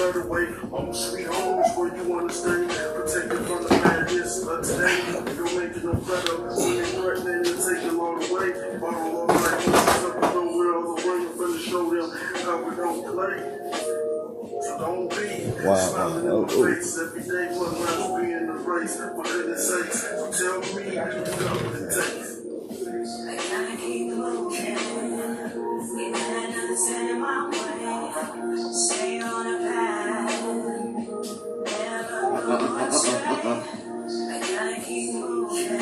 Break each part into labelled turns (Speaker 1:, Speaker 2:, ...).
Speaker 1: better way. Home sweet home is where you wanna stay. Protected from the madness of today. You don't make it no better. When they threaten to take it all away. Borrow all right. Up the way all the way. I'm finna show them how we don't play. So don't be smiling in the face every day. What life be in the race? For goodness sakes. So tell me you got what it takes.
Speaker 2: I gotta keep moving, even understanding my way. Stay on the path, never go astray. I gotta keep moving,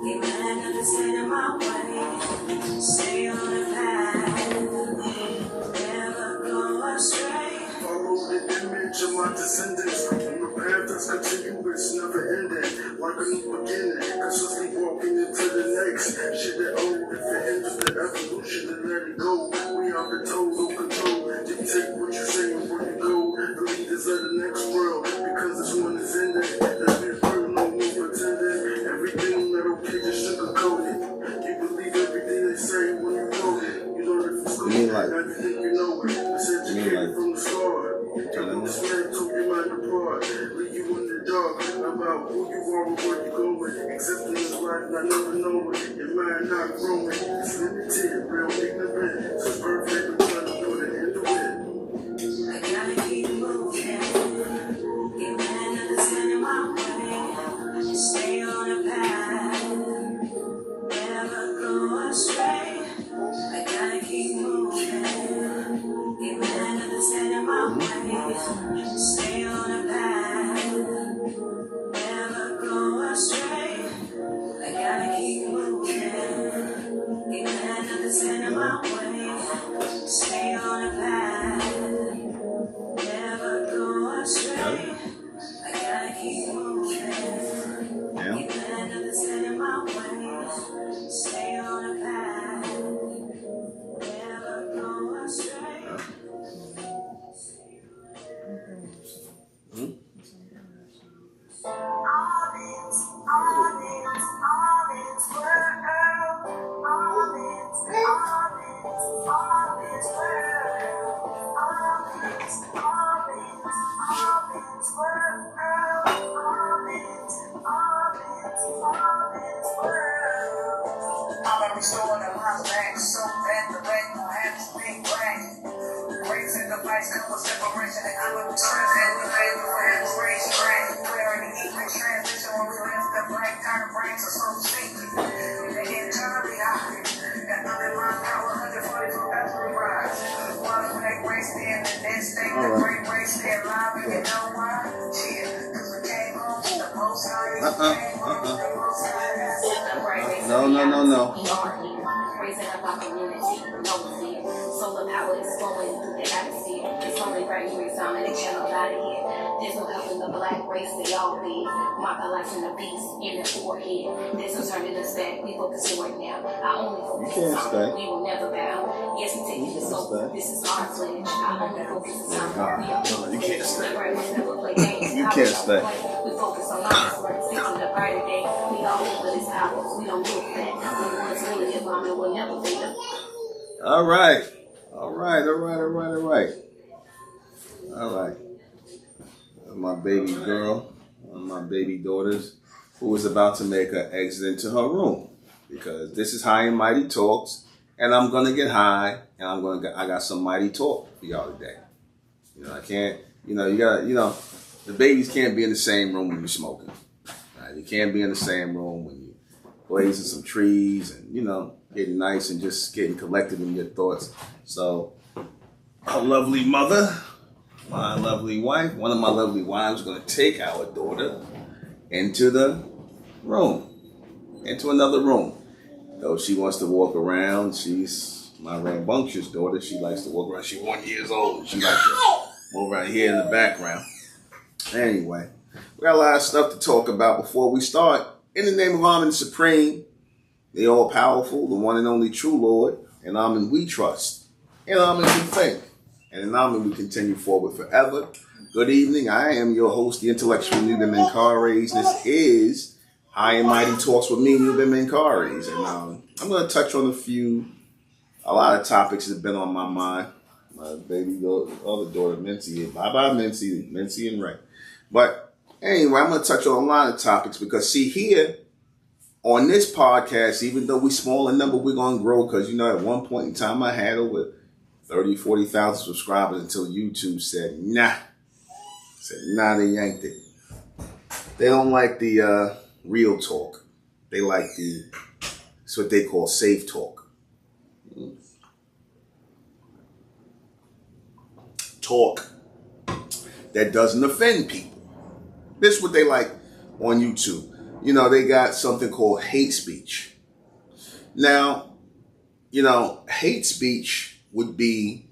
Speaker 2: even understanding my way. Stay on the path, never go astray.
Speaker 1: Follow the image of my descendants on the path that's continuous, never ending. Like a new beginning, consistently walking into the next. Shit that old, if it ends the evolution, then let it go. We are the total control. Dictate what you say and where you go. The leaders of the next world, because this one is ending. Let's be real, no more pretending. Everything that okay, just sugarcoat it. You believe everything they say when you know it. You know that from school, now you think you know it. It's educated from the start. Turn this man to your mind apart. Leave you in the dark about who you are and where you going. Accepting this life, not never knowing. Your mind not growing. It's limited, real ignorant. So it's perfect, I'm trying to put it into it.
Speaker 2: I gotta keep moving, even understanding my way. Stay on the path, never go astray. I gotta keep moving, even understanding my way. Stay on the path, never go astray. I gotta keep moving, even understanding my way. Stay on the path, never go astray. I gotta keep moving, even understanding my way. Stay on the path, never go astray.
Speaker 3: Restoring the line back, so that the bank will have to be blank. Raising the vice, come with separation, and I'm a return that we made the hand raise strength. We're in the evening transition when we lift the blank, kind of brains are so sneaky. They get entirely high, and I'm in my power, 140 for every rise. One great race there, the next thing, the great race there, live, and you know why? Yeah, because we came home, the most high, came home, the most high.
Speaker 4: No.
Speaker 5: Raising up our community, no fear. Solar power is flowing through the atmosphere. It's only right here, resounding the channel out of here. There's no help in the black race, they all be. Mark our life in the beast, in the forehead. There's no turning us back, we focus right now. I only focus on, we will never bow. Yes, we take it so, this is our pledge. I only focus on, we are
Speaker 4: you can't stay.
Speaker 5: Never play games.
Speaker 4: You can't stay.
Speaker 5: We focus on life, we're fixing the brighter day. We all live with his powers, we don't look back. We want to really live on it, we'll never fail.
Speaker 4: All right. My baby girl, one of my baby daughters, who is about to make her exit into her room, because this is High and Mighty Talks, and I'm gonna get high, and I got some mighty talk for y'all today. I can't. The babies can't be in the same room when you're smoking. Right? You can't be in the same room when you're blazing some trees and getting nice and just getting collected in your thoughts. So, our lovely mother, my lovely wife, one of my lovely wives, is going to take our daughter into the room, into another room. Though she wants to walk around, she's my rambunctious daughter. She likes to walk around. She's 1 year old. She likes to move around here in the background. Anyway, we got a lot of stuff to talk about before we start. In the name of Amen Supreme, the all-powerful, the one and only true Lord, and Amen we trust, and Amen we think, and in Amen we continue forward forever. Good evening. I am your host, the intellectual Nuben Menkares. This is High and Mighty Talks with me, Nuben Menkares, and I'm going to touch on a lot of topics that have been on my mind My other daughter, Mincy. Bye-bye, Mincy and Ray. But anyway, I'm going to touch on a lot of topics because, see, here on this podcast, even though we small in number, we're going to grow because, at one point in time, I had over 30, 40,000 subscribers until YouTube said, nah. They yanked it. They don't like the real talk. They like it's what they call safe talk. Talk that doesn't offend people. This is what they like on YouTube. They got something called hate speech. Now, hate speech would be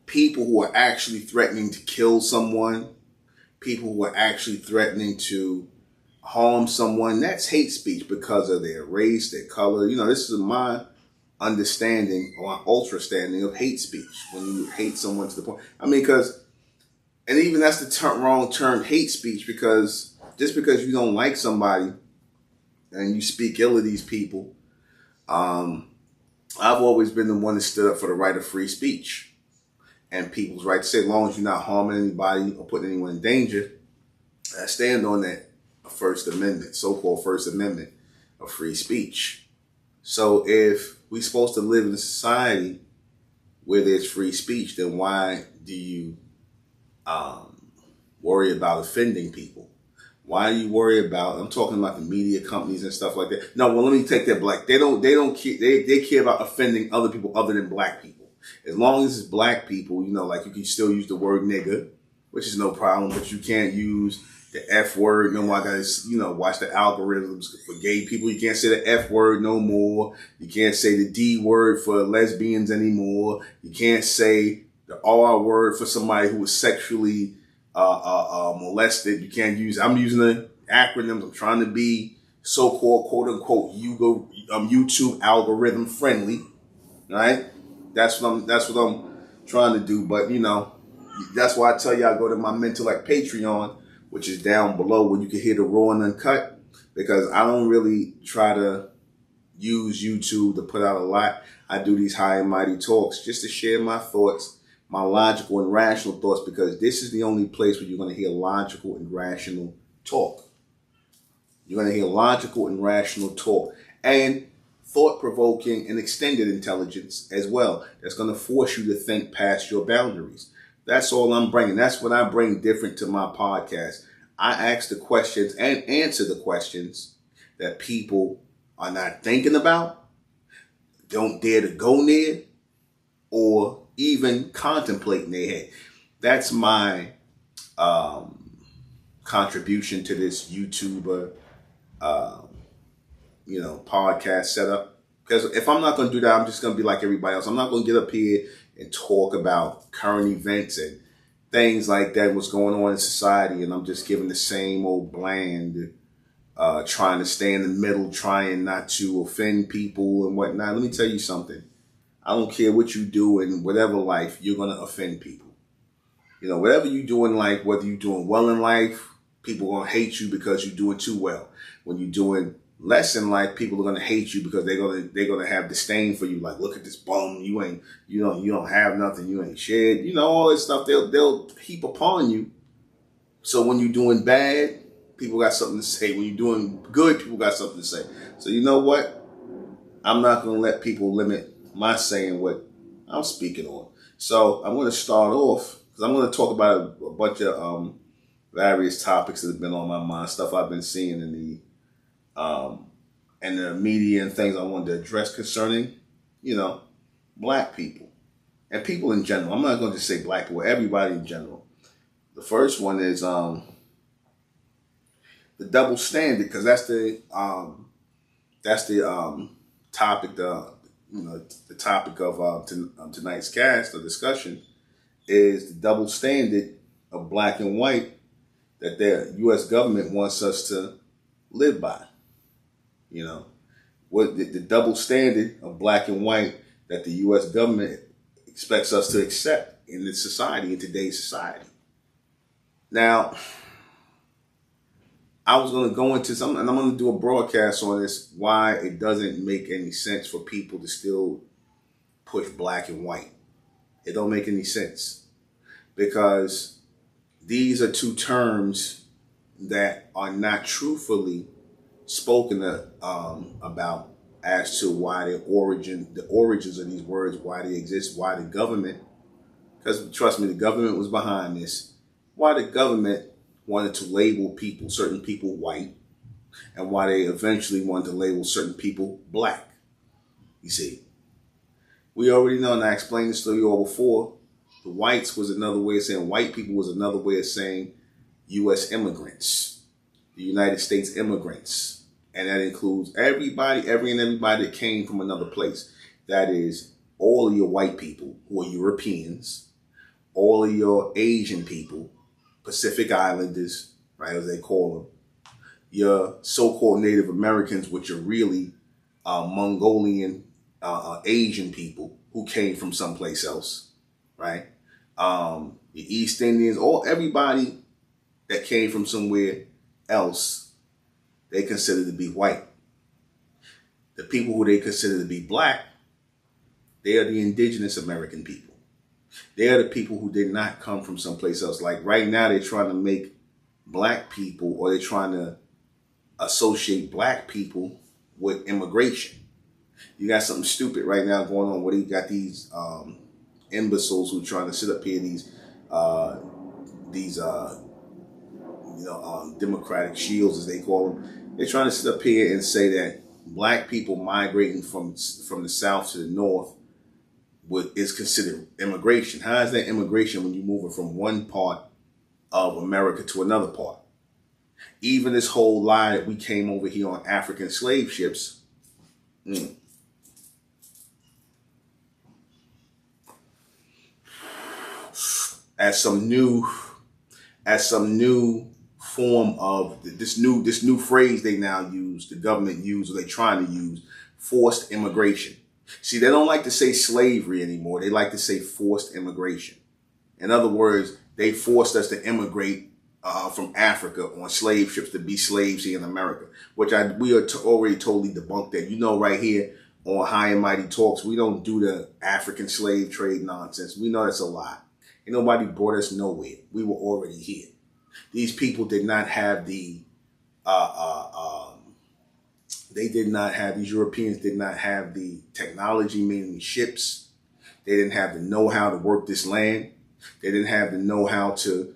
Speaker 4: people who are actually threatening to kill someone, people who are actually threatening to harm someone. That's hate speech because of their race, their color. This is my understanding or ultra standing of hate speech. When you hate someone to the point, and even that's the wrong term, hate speech, because just because you don't like somebody and you speak ill of these people, I've always been the one that stood up for the right of free speech and people's right to say, as long as you're not harming anybody or putting anyone in danger, I stand on that First Amendment, so-called First Amendment of free speech. So if we're supposed to live in a society where there's free speech, then why do you worry about offending people? Why do you worry about, I'm talking about the media companies and stuff like that. No, well, let me take that black. They don't care. They care about offending other people other than black people. As long as it's black people, like you can still use the word nigga, which is no problem, but you can't use the F word. No more. I gotta, watch the algorithms for gay people. You can't say the F word no more. You can't say the D word for lesbians anymore. You can't say the R word for somebody who was sexually molested. You can't use. I'm using the acronyms. I'm trying to be so-called quote unquote YouTube algorithm friendly. Right? That's what I'm trying to do. But that's why I tell y'all go to my MENTELLECT Patreon, which is down below, where you can hear the raw and uncut, because I don't really try to use YouTube to put out a lot. I do these high and mighty talks just to share my thoughts, my logical and rational thoughts, because this is the only place where you're going to hear logical and rational talk. You're going to hear logical and rational talk and thought-provoking and extended intelligence as well. That's going to force you to think past your boundaries. That's all I'm bringing. That's what I bring different to my podcast. I ask the questions and answer the questions that people are not thinking about, don't dare to go near, or even contemplate in their head. That's my contribution to this YouTuber, podcast setup. Because if I'm not going to do that, I'm just going to be like everybody else. I'm not going to get up here and talk about current events and things like that, what's going on in society, and I'm just giving the same old bland, trying to stay in the middle, trying not to offend people and whatnot. Let me tell you something. I don't care what you do in whatever life, you're going to offend people. Whatever you do in life, whether you're doing well in life, people are going to hate you because you're doing too well. When you're doing less in life, people are going to hate you because they're going to have disdain for you. Like, look at this bum. You don't have nothing. You ain't shit. All this stuff they'll heap upon you. So when you're doing bad, people got something to say. When you're doing good, people got something to say. So you know what? I'm not going to let people limit my saying what I'm speaking on. So I'm going to start off because I'm going to talk about a bunch of various topics that have been on my mind, stuff I've been seeing in the media and things I wanted to address concerning, black people and people in general. I'm not going to just say black people, everybody in general. The first one is the double standard, because that's the topic, the topic of tonight's cast or discussion is the double standard of black and white that the U.S. government wants us to live by. What the double standard of black and white that the U.S. government expects us to accept in this society, in today's society. Now, I was going to go into something, and I'm going to do a broadcast on this, why it doesn't make any sense for people to still push black and white It don't make any sense, because these are two terms that are not truthfully spoken about as to why the origins of these words, why they exist, why the government, because trust me, the government was behind this, why the government wanted to label people, certain people, white, and why they eventually wanted to label certain people black. You see, we already know, and I explained this to you all before, the whites was another way of saying, white people was another way of saying U.S. immigrants, the United States immigrants. And that includes everybody that came from another place. That is all of your white people who are Europeans, all of your Asian people, Pacific Islanders, right, as they call them, your so-called Native Americans, which are really Mongolian Asian people who came from someplace else, right? The East Indians, everybody that came from somewhere else, they consider to be white. The people who they consider to be black, they are the indigenous American people. They are the people who did not come from someplace else. Like right now, they're trying to make black people, or they're trying to associate black people with immigration. You got something stupid right now going on where you got these imbeciles who are trying to sit up here, these democratic shields, as they call them. They're trying to sit up here and say that black people migrating from the south to the north is considered immigration. How is that immigration when you're moving from one part of America to another part? Even this whole lie that we came over here on African slave ships. As some new form of this new phrase they now use, the government use, or they trying to use, forced immigration. See, they don't like to say slavery anymore. They like to say forced immigration. In other words, they forced us to immigrate from Africa on slave ships to be slaves here in America, which we are already totally debunked that. You know, right here on High and Mighty Talks, we don't do the African slave trade nonsense. We know that's a lie. Ain't nobody brought us nowhere. We were already here. These people did not have these Europeans did not have the technology, meaning ships. They didn't have the know-how to work this land. They didn't have the know-how to,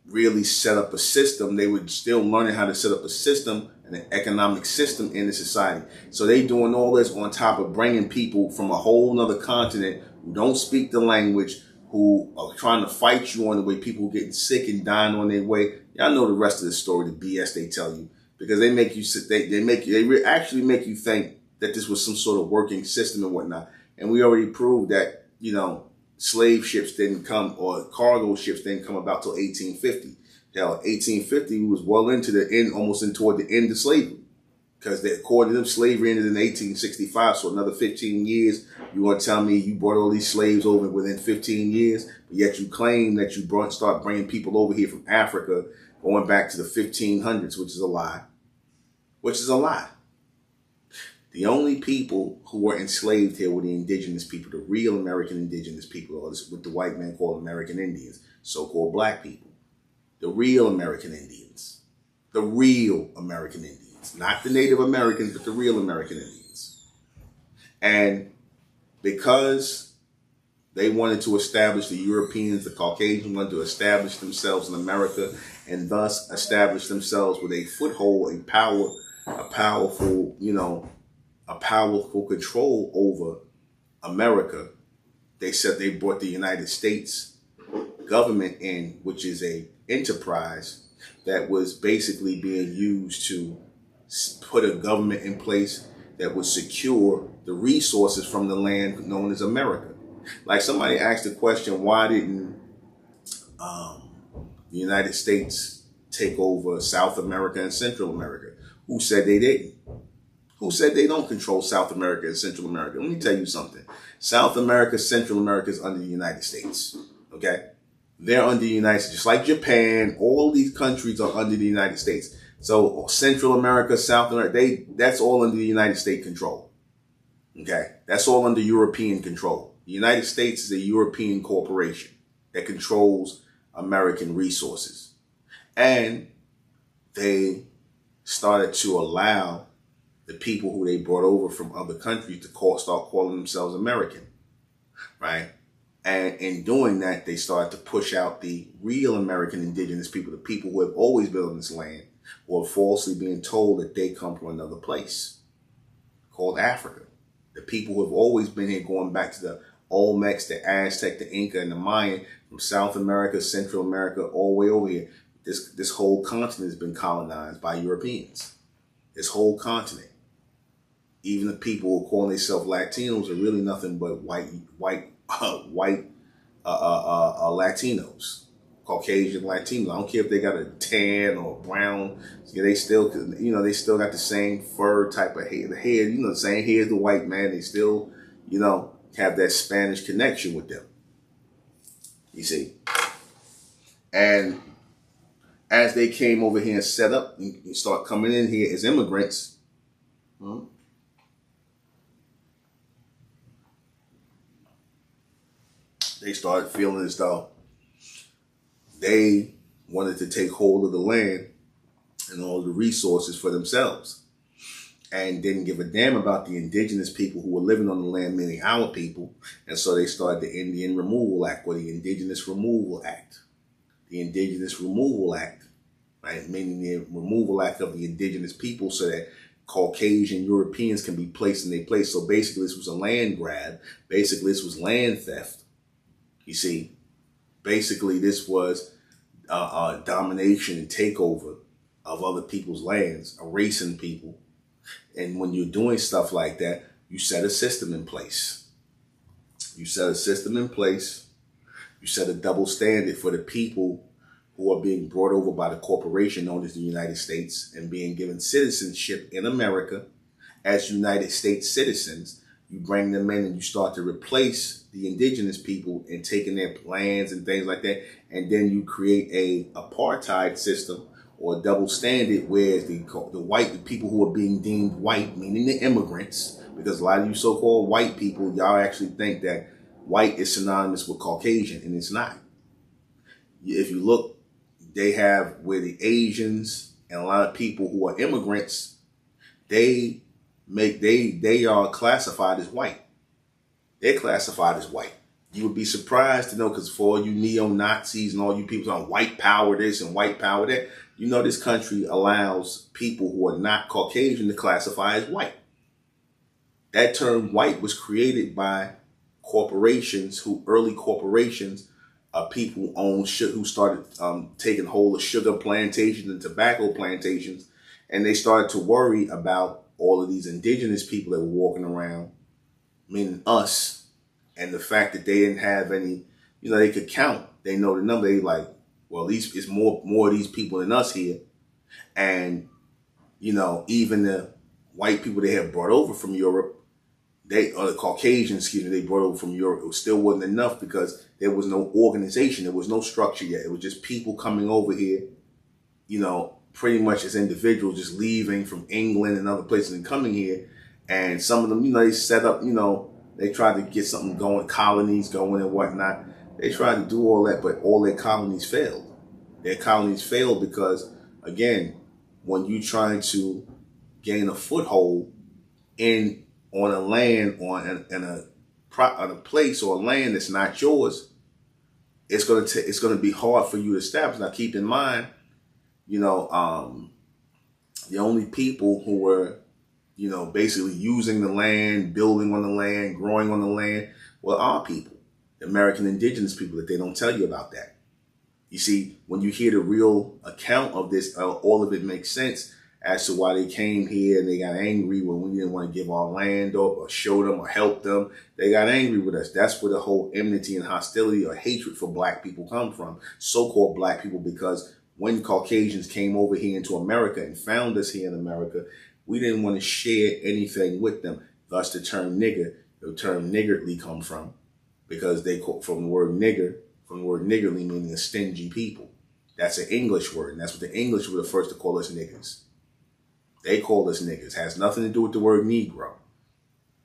Speaker 4: really set up a system. They were still learning how to set up a system and an economic system in the society. So they doing all this on top of bringing people from a whole nother continent who don't speak the language, who are trying to fight you on the way, people who getting sick and dying on their way. Y'all know the rest of the story, the BS they tell you, because they make you sit, they actually make you think that this was some sort of working system and whatnot. And we already proved that, slave ships didn't come, or cargo ships didn't come about till 1850. Hell, 1850 was well into the end, almost toward the end of slavery. Because according to them, slavery ended in 1865. So another 15 years, you want to tell me you brought all these slaves over within 15 years, but yet you claim that you start bringing people over here from Africa going back to the 1500s, which is a lie. Which is a lie. The only people who were enslaved here were the indigenous people, the real American indigenous people, or what the white man called American Indians, so-called black people. The real American Indians. The real American Indians. Not the Native Americans, but the real American Indians. And because they wanted to establish, the Europeans, the Caucasians wanted to establish themselves in America, and thus establish themselves with a foothold, a powerful control over America. They said they brought the United States government in, which is a enterprise that was basically being used to put a government in place that would secure the resources from the land known as America. Like somebody asked the question, why didn't the United States take over South America and Central America? Who said they didn't? Who said they don't control South America and Central America? Let me tell you something. South America, Central America is under the United States. Okay? They're under the United States. Just like Japan, all these countries are under the United States. So Central America, South America, that's all under the United States control. Okay? That's all under European control. The United States is a European corporation that controls American resources. And they started to allow the people who they brought over from other countries to start calling themselves American, right? And in doing that, they started to push out the real American indigenous people, the people who have always been on this land, or falsely being told that they come from another place called Africa. The people who have always been here, going back to the Olmecs, the Aztec, the Inca, and the Mayan, from South America, Central America, all the way over here. This whole continent has been colonized by Europeans. This whole continent. Even the people who call themselves Latinos are really nothing but white Latinos, Caucasian Latinos. I don't care if they got a tan or brown. They still, they still got the same fur type of hair. The hair, the same hair as the white man. They still, have that Spanish connection with them. You see, and as they came over here and set up and start coming in here as immigrants, they started feeling as though they wanted to take hold of the land and all the resources for themselves, and didn't give a damn about the indigenous people who were living on the land, meaning our people. And so they started the Indian Removal Act, or the Indigenous Removal Act. The Indigenous Removal Act, right? Meaning the removal act of the indigenous people so that Caucasian Europeans can be placed in their place. So basically this was a land grab. Basically this was land theft. You see, basically this was domination and takeover of other people's lands, erasing people. And when you're doing stuff like that, you set a system in place. You set a system in place. You set a double standard for the people who are being brought over by the corporation known as the United States and being given citizenship in America as United States citizens. You bring them in and you start to replace the indigenous people and taking their lands and things like that. And then you create a apartheid system or a double standard where the people who are being deemed white, meaning the immigrants, because a lot of you so-called white people, y'all actually think that white is synonymous with Caucasian, and it's not. If you look, they have where the Asians and a lot of people who are immigrants, they are classified as white. They're classified as white. You would be surprised to know, because for all you neo-Nazis and all you people on white power this and white power that, this country allows people who are not Caucasian to classify as white. That term white was created by corporations, early corporations, people who started taking hold of sugar plantations and tobacco plantations, and they started to worry about all of these indigenous people that were walking around, meaning us, and the fact that they didn't have any, they could count. They know the number. They like, well, it's more of these people than us here, and even the white people they had brought over from Europe, or the Caucasians, they brought over from Europe, it still wasn't enough because there was no organization, there was no structure yet. It was just people coming over here, pretty much as individuals, just leaving from England and other places and coming here. And some of them, they set up, they tried to get something going, colonies going and whatnot. They tried to do all that, but all their colonies failed. Their colonies failed because, again, when you're trying to gain a foothold on a land, on a place or a land that's not yours, it's gonna be hard for you to establish. Now, keep in mind, the only people who were, basically using the land, building on the land, growing on the land, were our people, the American indigenous people. That they don't tell you about that. You see, when you hear the real account of this, all of it makes sense as to why they came here and they got angry when we didn't want to give our land up or show them or help them. They got angry with us. That's where the whole enmity and hostility or hatred for black people come from, so-called black people, because when Caucasians came over here into America and found us here in America, we didn't want to share anything with them. Thus the term nigger, the term niggardly come from, because they call from the word nigger, from the word niggardly meaning a stingy people. That's an English word, and that's what the English were the first to call us niggers. They called us niggers. Has nothing to do with the word Negro.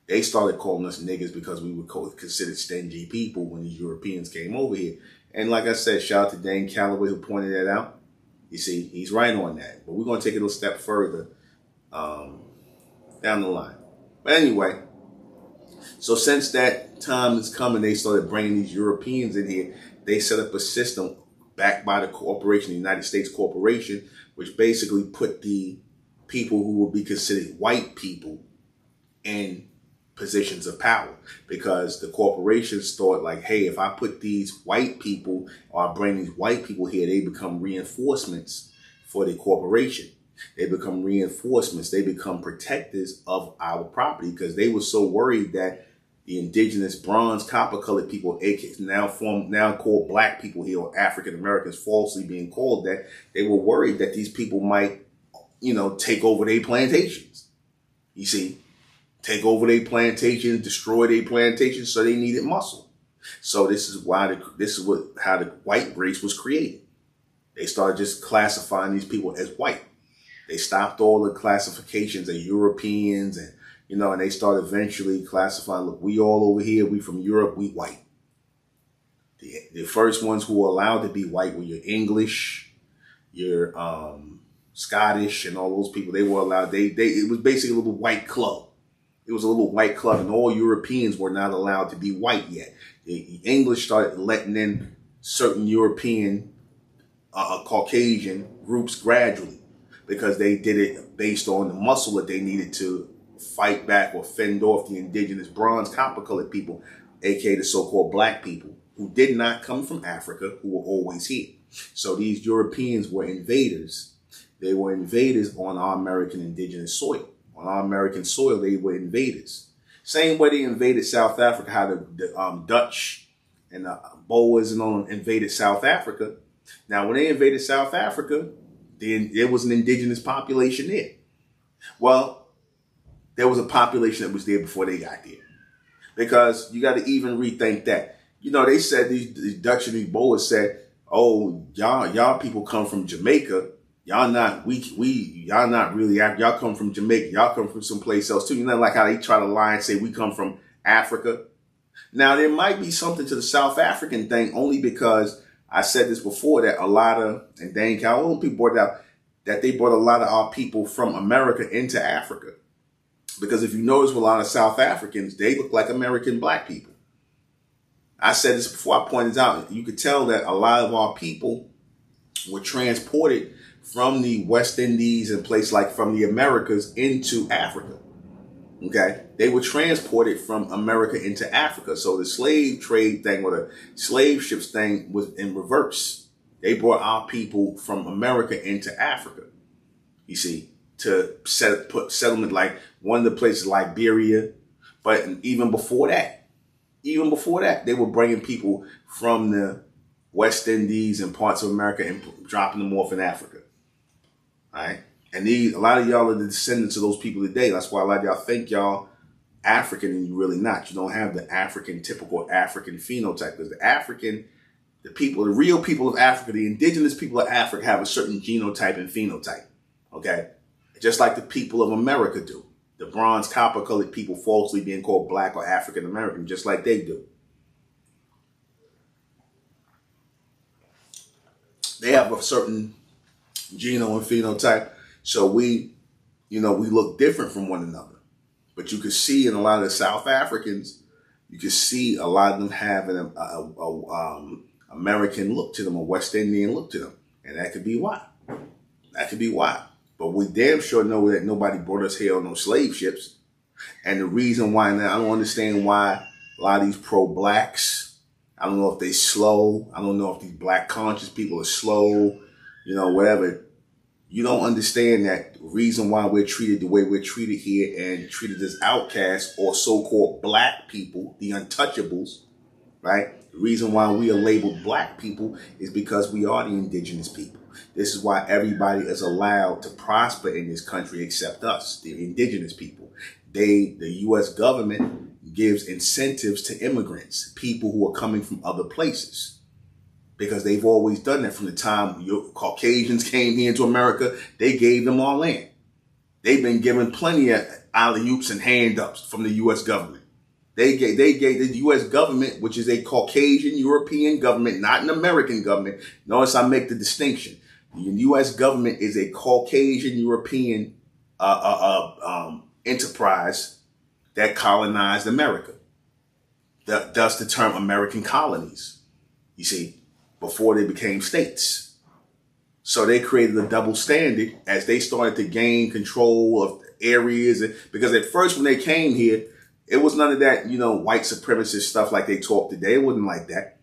Speaker 4: They started calling us niggas because we were considered stingy people when these Europeans came over here. And like I said, shout out to Dane Calloway who pointed that out. You see, he's right on that. But we're going to take it a step further down the line. But anyway, so since that time is coming, they started bringing these Europeans in here. They set up a system backed by the corporation, the United States Corporation, which basically put the people who will be considered white people in positions of power, because the corporations thought like, hey, if I put these white people or I bring these white people here, they become reinforcements for the corporation. They become reinforcements. They become protectors of our property, because they were so worried that the indigenous bronze copper colored people, now called black people here, or African Americans, falsely being called that, they were worried that these people might, take over their plantations. You see, take over their plantations, destroy their plantations, so they needed muscle. So this is how the white race was created. They started just classifying these people as white. They stopped all the classifications of Europeans and they started eventually classifying, look, we all over here, we from Europe, we white. The first ones who were allowed to be white were your English, your Scottish, and all those people. They were allowed, it was basically a little white club. It was a little white club, and all Europeans were not allowed to be white yet. The English started letting in certain European, Caucasian groups gradually, because they did it based on the muscle that they needed to fight back or fend off the indigenous bronze copper colored people, aka the so-called black people, who did not come from Africa, who were always here. So these Europeans were invaders. They were invaders on our American indigenous soil. On our American soil, they were invaders. Same way they invaded South Africa, how the Dutch and the Boers and all invaded South Africa. Now, when they invaded South Africa, then there was an indigenous population there. Well, there was a population that was there before they got there. Because you got to even rethink that. They said, these Dutch and these Boers said, oh, y'all people come from Jamaica. Y'all not y'all not really, y'all come from Jamaica. Y'all come from someplace else too. Like how they try to lie and say we come from Africa. Now, there might be something to the South African thing, only because I said this before, that a lot of, and Dane Calloway people brought it out, that they brought a lot of our people from America into Africa. Because if you notice with a lot of South Africans, they look like American black people. I said this before, I pointed out, you could tell that a lot of our people were transported from the West Indies and places like from the Americas into Africa. Okay. They were transported from America into Africa. So the slave trade thing, or the slave ships thing, was in reverse. They brought our people from America into Africa. You see, to put settlement, like one of the places, Liberia. But even before that, they were bringing people from the West Indies and parts of America and dropping them off in Africa. All right. And a lot of y'all are the descendants of those people today. That's why a lot of y'all think y'all African and you're really not. You don't have the typical African phenotype. Because the real people of Africa, the indigenous people of Africa have a certain genotype and phenotype. Okay. Just like the people of America do. The bronze copper colored people falsely being called black or African American, just like they do. They have a certain genome and phenotype. So we look different from one another. But you can see in a lot of the South Africans, you can see a lot of them having a American look to them, a West Indian look to them. And that could be why. But we damn sure know that nobody brought us here on no slave ships. And the reason why, now I don't understand why a lot of these pro-blacks, I don't know if they slow. I don't know if these black conscious people are slow, whatever. You don't understand that the reason why we're treated the way we're treated here and treated as outcasts or so-called black people, the untouchables, right? The reason why we are labeled black people is because we are the indigenous people. This is why everybody is allowed to prosper in this country except us, the indigenous people. The U.S. government gives incentives to immigrants, people who are coming from other places. Because they've always done that from the time Caucasians came here to America. They gave them our land. They've been given plenty of alley-oops and hand-ups from the U.S. government. They gave the U.S. government, which is a Caucasian European government, not an American government. Notice I make the distinction. The U.S. government is a Caucasian European enterprise that colonized America. Thus the term American colonies, you see, before they became states. So they created a double standard as they started to gain control of areas. Because at first when they came here, it was none of that, white supremacist stuff like they talk today. It wasn't like that.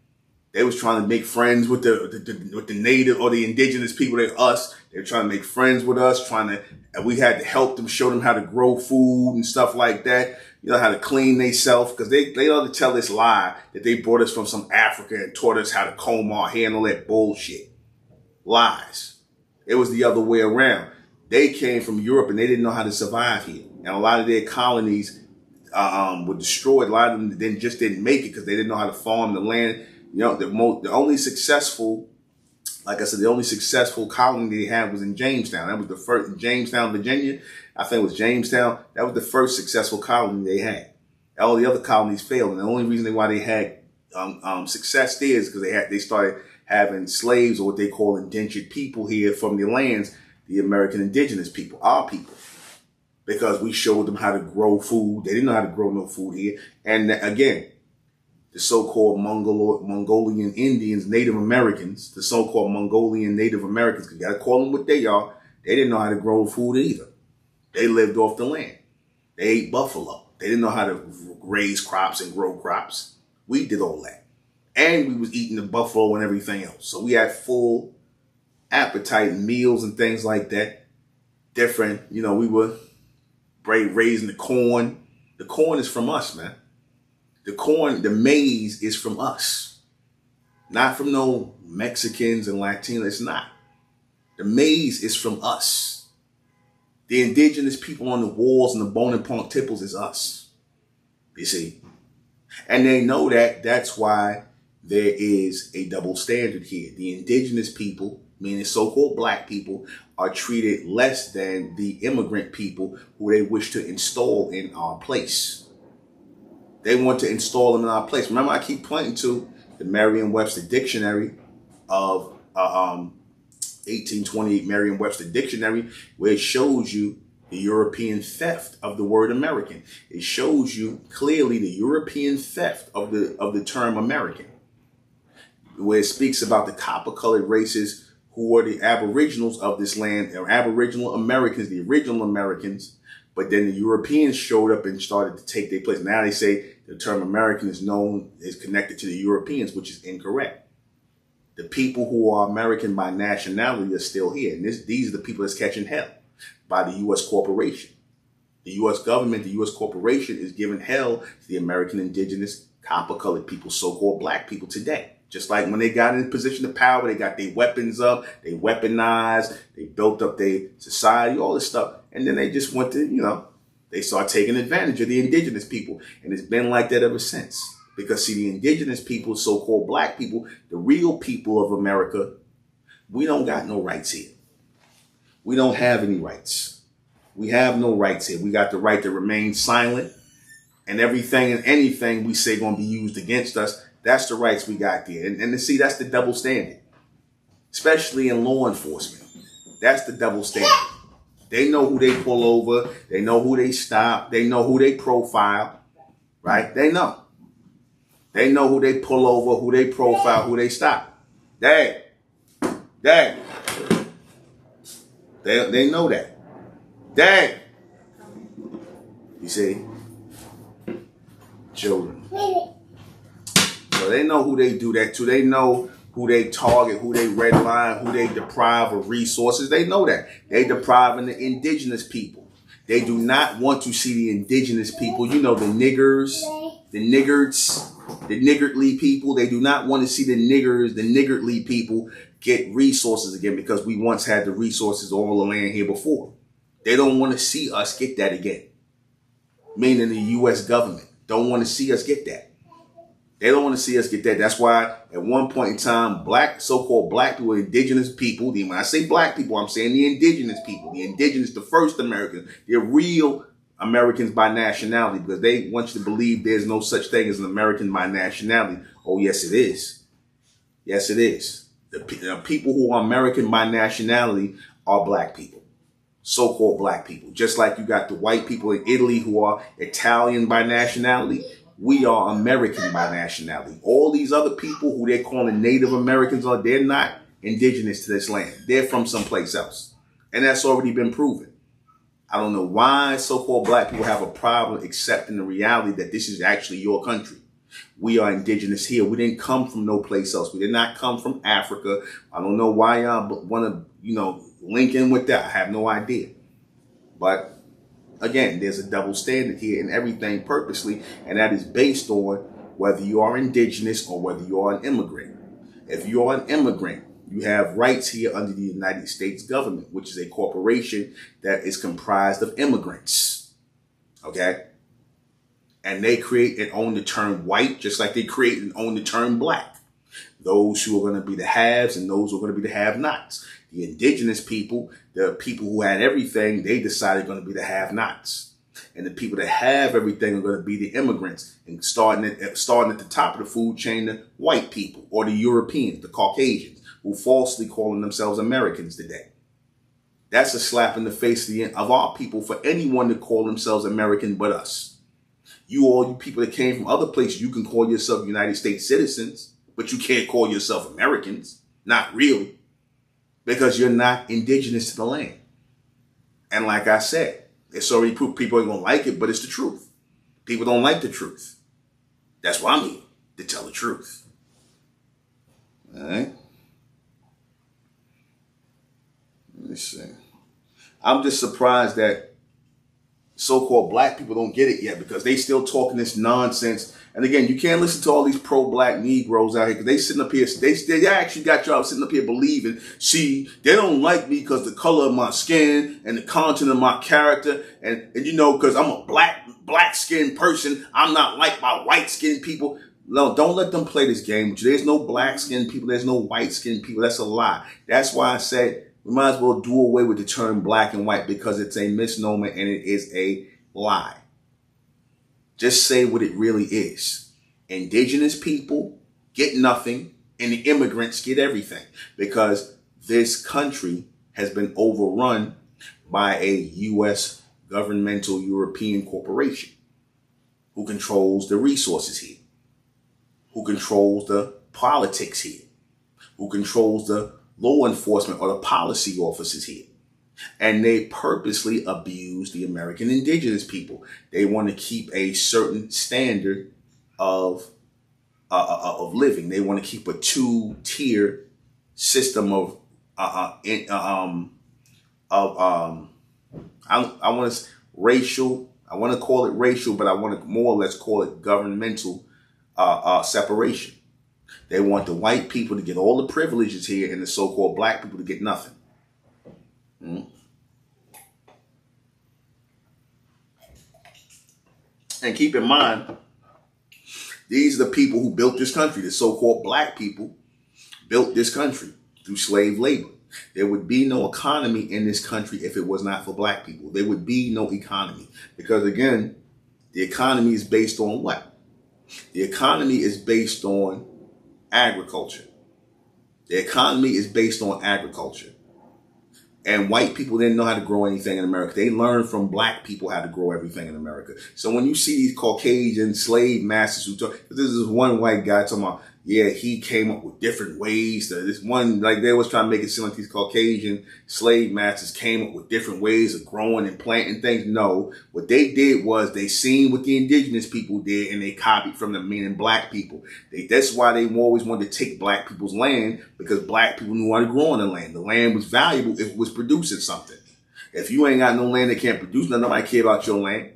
Speaker 4: They was trying to make friends with the native or the indigenous people, us. They were trying to make friends with us, and we had to help them, show them how to grow food and stuff like that. How to clean themselves, because they love to tell this lie that they brought us from some Africa and taught us how to comb our hair and all that bullshit. Lies. It was the other way around. They came from Europe and they didn't know how to survive here. And a lot of their colonies were destroyed. A lot of them didn't make it because they didn't know how to farm the land. The only successful, like I said, the only successful colony they had was in Jamestown. That was the first, in Jamestown, Virginia. I think it was Jamestown. That was the first successful colony they had. All the other colonies failed. And the only reason why they had success there is because they started having slaves, or what they call indentured people, here from the lands, the American indigenous people, our people. Because we showed them how to grow food. They didn't know how to grow no food here. And again, the so-called Mongolian Indians, Native Americans, the so-called Mongolian Native Americans, you gotta call them what they are. They didn't know how to grow food either. They lived off the land. They ate buffalo. They didn't know how to raise crops and grow crops. We did all that. And we was eating the buffalo and everything else. So we had full appetite and meals and things like that. Different, we were raising the corn. The corn is from us, man. The maize is from us. Not from no Mexicans and Latinos. It's not. The maize is from us. The indigenous people on the walls and the bone and punk tipples is us. You see? And they know that. That's why there is a double standard here. The indigenous people, meaning so-called black people, are treated less than the immigrant people who they wish to install in our place. They want to install them in our place. Remember, I keep pointing to the Merriam-Webster Dictionary of 1828 Merriam-Webster Dictionary, where it shows you the European theft of the word American. It shows you clearly the European theft of the term American, where it speaks about the copper-colored races who are the aboriginals of this land, or Aboriginal Americans, the original Americans. But then the Europeans showed up and started to take their place. Now they say the term American is connected to the Europeans, which is incorrect. The people who are American by nationality are still here. And these are the people that's catching hell by the U.S. corporation. The U.S. government, the U.S. corporation is giving hell to the American indigenous copper-colored people, so-called black people today. Just like when they got in a position of power, they got their weapons up, they weaponized, they built up their society, all this stuff. And then they just went to, they start taking advantage of the indigenous people. And it's been like that ever since. Because, see, the indigenous people, so-called black people, the real people of America, we don't got no rights here. We don't have any rights. We have no rights here. We got the right to remain silent. And everything and anything we say going to be used against us. That's the rights we got there. And see, that's the double standard. Especially in law enforcement. That's the double standard. They know who they pull over. They know who they stop. They know who they profile. Right? They know. They know who they pull over, who they profile, who they stop. They know that. You see? Children. So they know who they do that to. They know who they target, who they redline, who they deprive of resources. They know that. They depriving the indigenous people. They do not want to see the indigenous people, the niggers, the niggards, the niggardly people. They do not want to see the niggers, the niggardly people get resources again, because we once had the resources, all the land here before. They don't want to see us get that again. Meaning the U.S. government don't want to see us get that. They don't want to see us get that. That's why at one point in time, so-called black people, indigenous people, when I say black people, I'm saying the indigenous people, the first Americans, they're real Americans by nationality, because they want you to believe there's no such thing as an American by nationality. Oh, yes, it is. Yes, it is. The people who are American by nationality are black people. So-called black people. Just like you got the white people in Italy who are Italian by nationality. We are American by nationality. All these other people who they're calling Native Americans, they're not indigenous to this land. They're from someplace else. And that's already been proven. I don't know why so-called black people have a problem accepting the reality that this is actually your country. We are indigenous here. We didn't come from no place else. We did not come from Africa. I don't know why y'all want to, link in with that. I have no idea. But again, there's a double standard here in everything purposely, and that is based on whether you are indigenous or whether you are an immigrant. If you are an immigrant, you have rights here under the United States government, which is a corporation that is comprised of immigrants. Okay? And they create and own the term white, just like they create and own the term black. Those who are going to be the haves and those who are going to be the have-nots. The indigenous people, the people who had everything, they decided going to be the have-nots. And the people that have everything are going to be the immigrants. And starting at the top of the food chain, the white people or the Europeans, the Caucasians, who falsely calling themselves Americans today. That's a slap in the face of our people for anyone to call themselves American but us. All you people that came from other places, you can call yourself United States citizens, but you can't call yourself Americans. Not really. Because you're not indigenous to the land. And like I said, it's already proof. People ain't going to like it, but it's the truth. People don't like the truth. That's why I'm here, to tell the truth. All right? Let me see. I'm just surprised that so-called black people don't get it yet, because they still talking this nonsense. And again, you can't listen to all these pro-black Negroes out here, because they sitting up here, they actually got y'all sitting up here believing, see, they don't like me because the color of my skin and the content of my character, and because I'm a black-skinned person, I'm not like my white-skinned people. No, don't let them play this game with you. There's no black-skinned people, there's no white-skinned people. That's a lie. That's why I said we might as well do away with the term black and white, because it's a misnomer and it is a lie. Just say what it really is. Indigenous people get nothing and the immigrants get everything, because this country has been overrun by a U.S. governmental European corporation who controls the resources here, who controls the politics here, who controls the law enforcement or the policy officers here. And they purposely abuse the American indigenous people. They want to keep a certain standard of living. They want to keep a two-tier system of I want to racial. I want to call it racial, but I want to more or less call it governmental separation. They want the white people to get all the privileges here and the so-called black people to get nothing. And keep in mind, these are the people who built this country. The so-called black people built this country through slave labor. There would be no economy in this country if it was not for black people. There would be no economy. Because again, the economy is based on what? The economy is based on agriculture. The economy is based on agriculture. And white people didn't know how to grow anything in America. They learned from black people how to grow everything in America. So when you see these Caucasian slave masters who talk, this is one white guy talking about, yeah, he came up with different ways to this one, like they was trying to make it seem like these Caucasian slave masters came up with different ways of growing and planting things. No, what they did was they seen what the indigenous people did and they copied from them, meaning black people. That's why they always wanted to take black people's land, because black people knew how to grow on the land. The land was valuable if it was producing something. If you ain't got no land that can't produce nothing, nobody care about your land.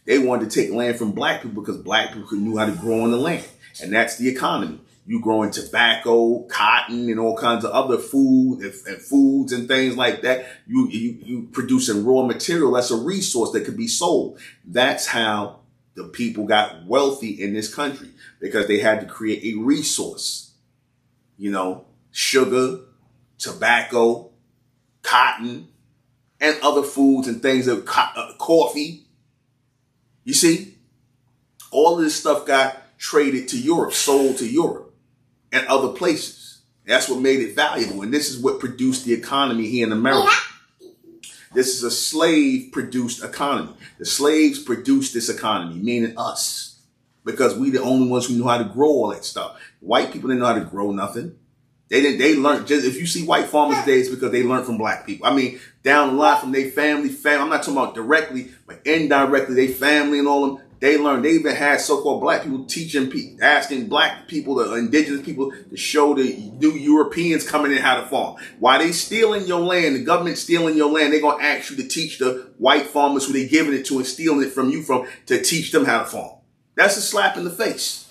Speaker 4: They wanted to take land from black people because black people knew how to grow on the land. And that's the economy. You growing tobacco, cotton, and all kinds of other food and foods and things like that. You producing raw material. That's a resource that could be sold. That's how the people got wealthy in this country because they had to create a resource. You know, sugar, tobacco, cotton, and other foods and things of coffee. You see, all of this stuff got traded to Europe, sold to Europe and other places. That's what made it valuable. And this is what produced the economy here in America. This is a slave-produced economy. The slaves produced this economy, meaning us, because we the only ones who know how to grow all that stuff. White people didn't know how to grow nothing. They learned, just if you see white farmers today, it's because they learned from black people. I mean, down the line from their family. I'm not talking about directly, but indirectly, they family and all of them. They learned. They even had so-called black people teaching, asking black people, the indigenous people, to show the new Europeans coming in how to farm. While they stealing your land, the government stealing your land, they're going to ask you to teach the white farmers who they giving it to and stealing it from you from to teach them how to farm. That's a slap in the face.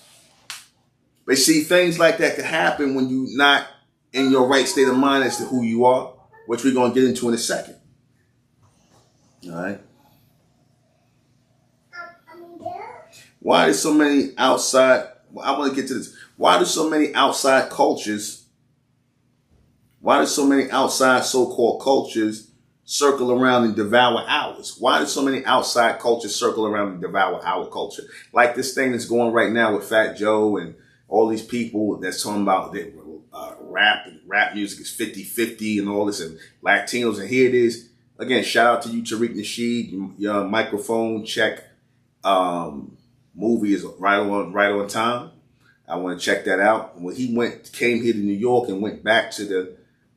Speaker 4: But see, things like that can happen when you're not in your right state of mind as to who you are, which we're going to get into in a second. All right. Why do so many outside, I want to get to this. Why do so many outside cultures, why do so many outside so-called cultures circle around and devour ours? Why do so many outside cultures circle around and devour our culture? Like this thing that's going right now with Fat Joe and all these people that's talking about that rap music is 50-50 and all this, and Latinos, and here it is. Again, shout out to you, Tariq Nasheed. Your microphone check movie is right on time. I want to check that out. When he came here to New York and went back to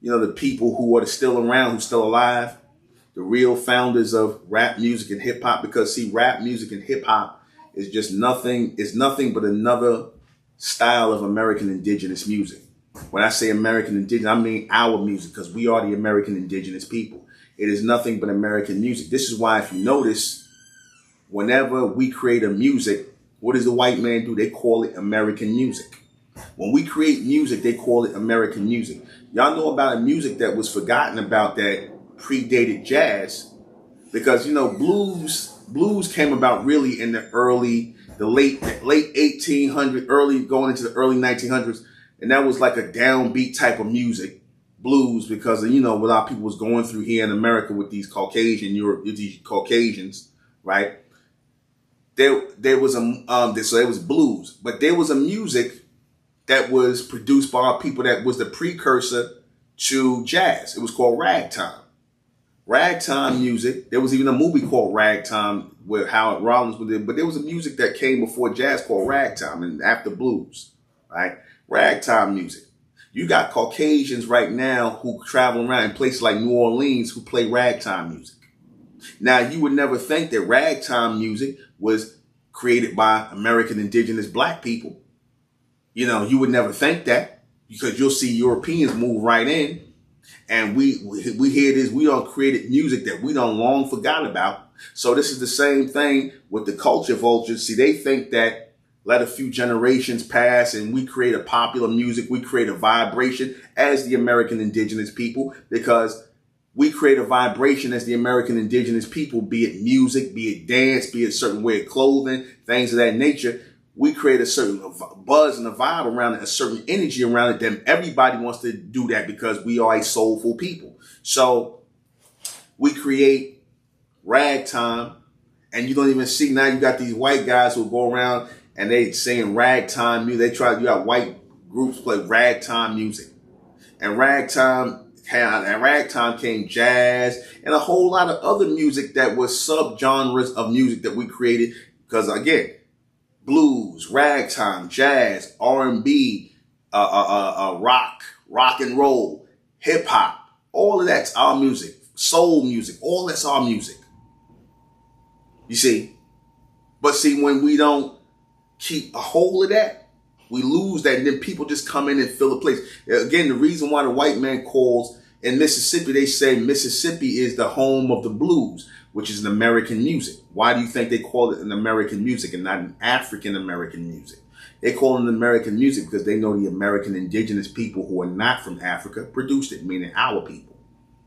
Speaker 4: the people who are still around, who's still alive, the real founders of rap music and hip hop, because see, rap music and hip hop is just nothing but another style of American indigenous music. When I say American indigenous, I mean our music, because we are the American indigenous people. It is nothing but American music. This is why, if you notice, whenever we create a music, what does the white man do? They call it American music. When we create music, they call it American music. Y'all know about a music that was forgotten about that predated jazz, because, blues came about really in the late 1800s, going into the early 1900s. And that was like a downbeat type of music, blues, because of, what our people was going through here in America with these these Caucasians, right? There was so it was blues, but there was a music that was produced by our people that was the precursor to jazz. It was called ragtime. Ragtime music. There was even a movie called Ragtime where Howard Rollins was there, but there was a music that came before jazz called ragtime and after blues, right? Ragtime music. You got Caucasians right now who travel around in places like New Orleans who play ragtime music. Now, you would never think that ragtime music was created by American indigenous black people. You would never think that, because you'll see Europeans move right in, and we hear this. We done created music that we done long forgot about. So this is the same thing with the culture vultures. See, they think that let a few generations pass and we create a popular music, we create a vibration as the American indigenous people, because we create a vibration as the American indigenous people, be it music, be it dance, be it a certain way of clothing, things of that nature. We create a certain buzz and a vibe around it, a certain energy around it. Then everybody wants to do that because we are a soulful people. So we create ragtime, and you don't even see, now you got these white guys who go around and they saying ragtime music. You got white groups play ragtime music. And ragtime came jazz and a whole lot of other music that was subgenres of music that we created. Because again, blues, ragtime, jazz, R&B, rock and roll, hip hop, all of that's our music. Soul music, all that's our music. You see? But see, when we don't keep a hold of that, we lose that, and then people just come in and fill a place. Again, the reason why the white man calls in Mississippi, they say Mississippi is the home of the blues, which is an American music. Why do you think they call it an American music and not an African American music? They call it American music because they know the American indigenous people who are not from Africa produced it, meaning our people,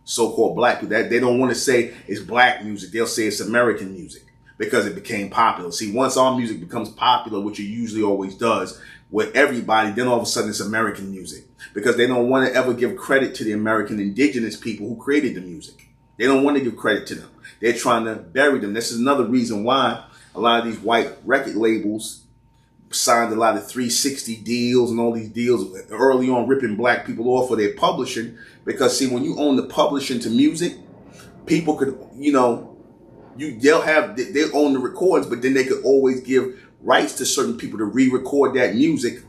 Speaker 4: so-called black people. That they don't want to say it's black music. They'll say it's American music. because it became popular. See, once our music becomes popular, which it usually always does with everybody, then all of a sudden it's American music, because they don't want to ever give credit to the American indigenous people who created the music. They don't want to give credit to them. They're trying to bury them. This is another reason why a lot of these white record labels signed a lot of 360 deals and all these deals early on, ripping black people off for their publishing. Because see, when you own the publishing to music, people could, they'll own the records, but then they could always give rights to certain people to re-record that music,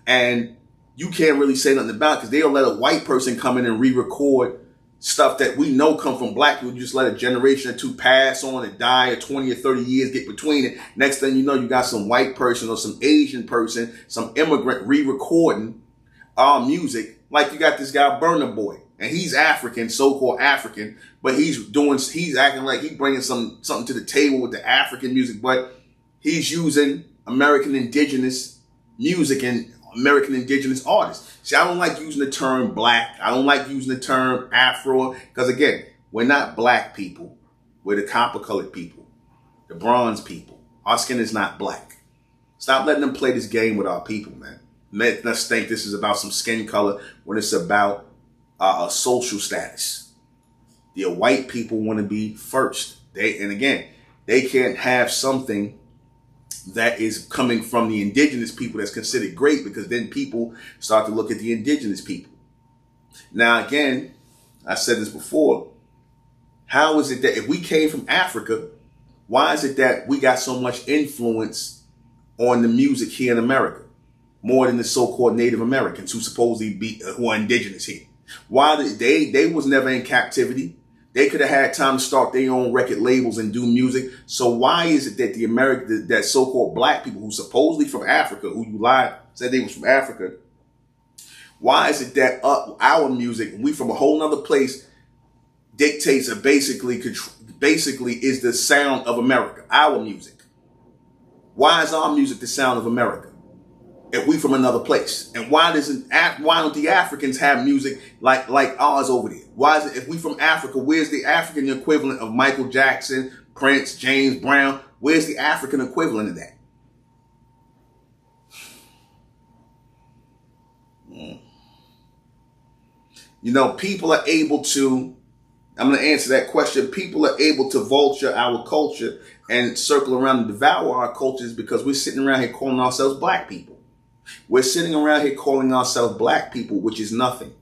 Speaker 4: and you can't really say nothing about it because they'll let a white person come in and re-record stuff that we know come from black people. You just let a generation or two pass on and die, or 20 or 30 years get between it. Next thing you know, you got some white person or some Asian person, some immigrant re-recording our music. Like you got this guy Burna Boy, and he's African, so-called African, but he's acting like he's bringing something to the table with the African music, but he's using American indigenous music and American indigenous artists. See, I don't like using the term black. I don't like using the term Afro, because again, we're not black people. We're the copper-colored people, the bronze people. Our skin is not black. Stop letting them play this game with our people, man. Let's think this is about some skin color when it's about a social status. The white people want to be first. They can't have something that is coming from the indigenous people that's considered great, because then people start to look at the indigenous people. Now, again, I said this before. How is it that if we came from Africa, why is it that we got so much influence on the music here in America, more than the so-called Native Americans who are indigenous here? Why they was never in captivity? They could have had time to start their own record labels and do music. So why is it that that so-called black people who supposedly from Africa, who you lied, said they was from Africa, why is it that our music, we from a whole nother place, dictates or basically is the sound of America, our music? Why is our music the sound of America if we from another place? And why don't the Africans have music like ours over there? Why is it, if we from Africa, where's the African equivalent of Michael Jackson, Prince, James Brown? Where's the African equivalent of that? People are able to, I'm going to answer that question. People are able to vulture our culture and circle around and devour our cultures because we're sitting around here calling ourselves black people. We're sitting around here calling ourselves black people, which is nothing.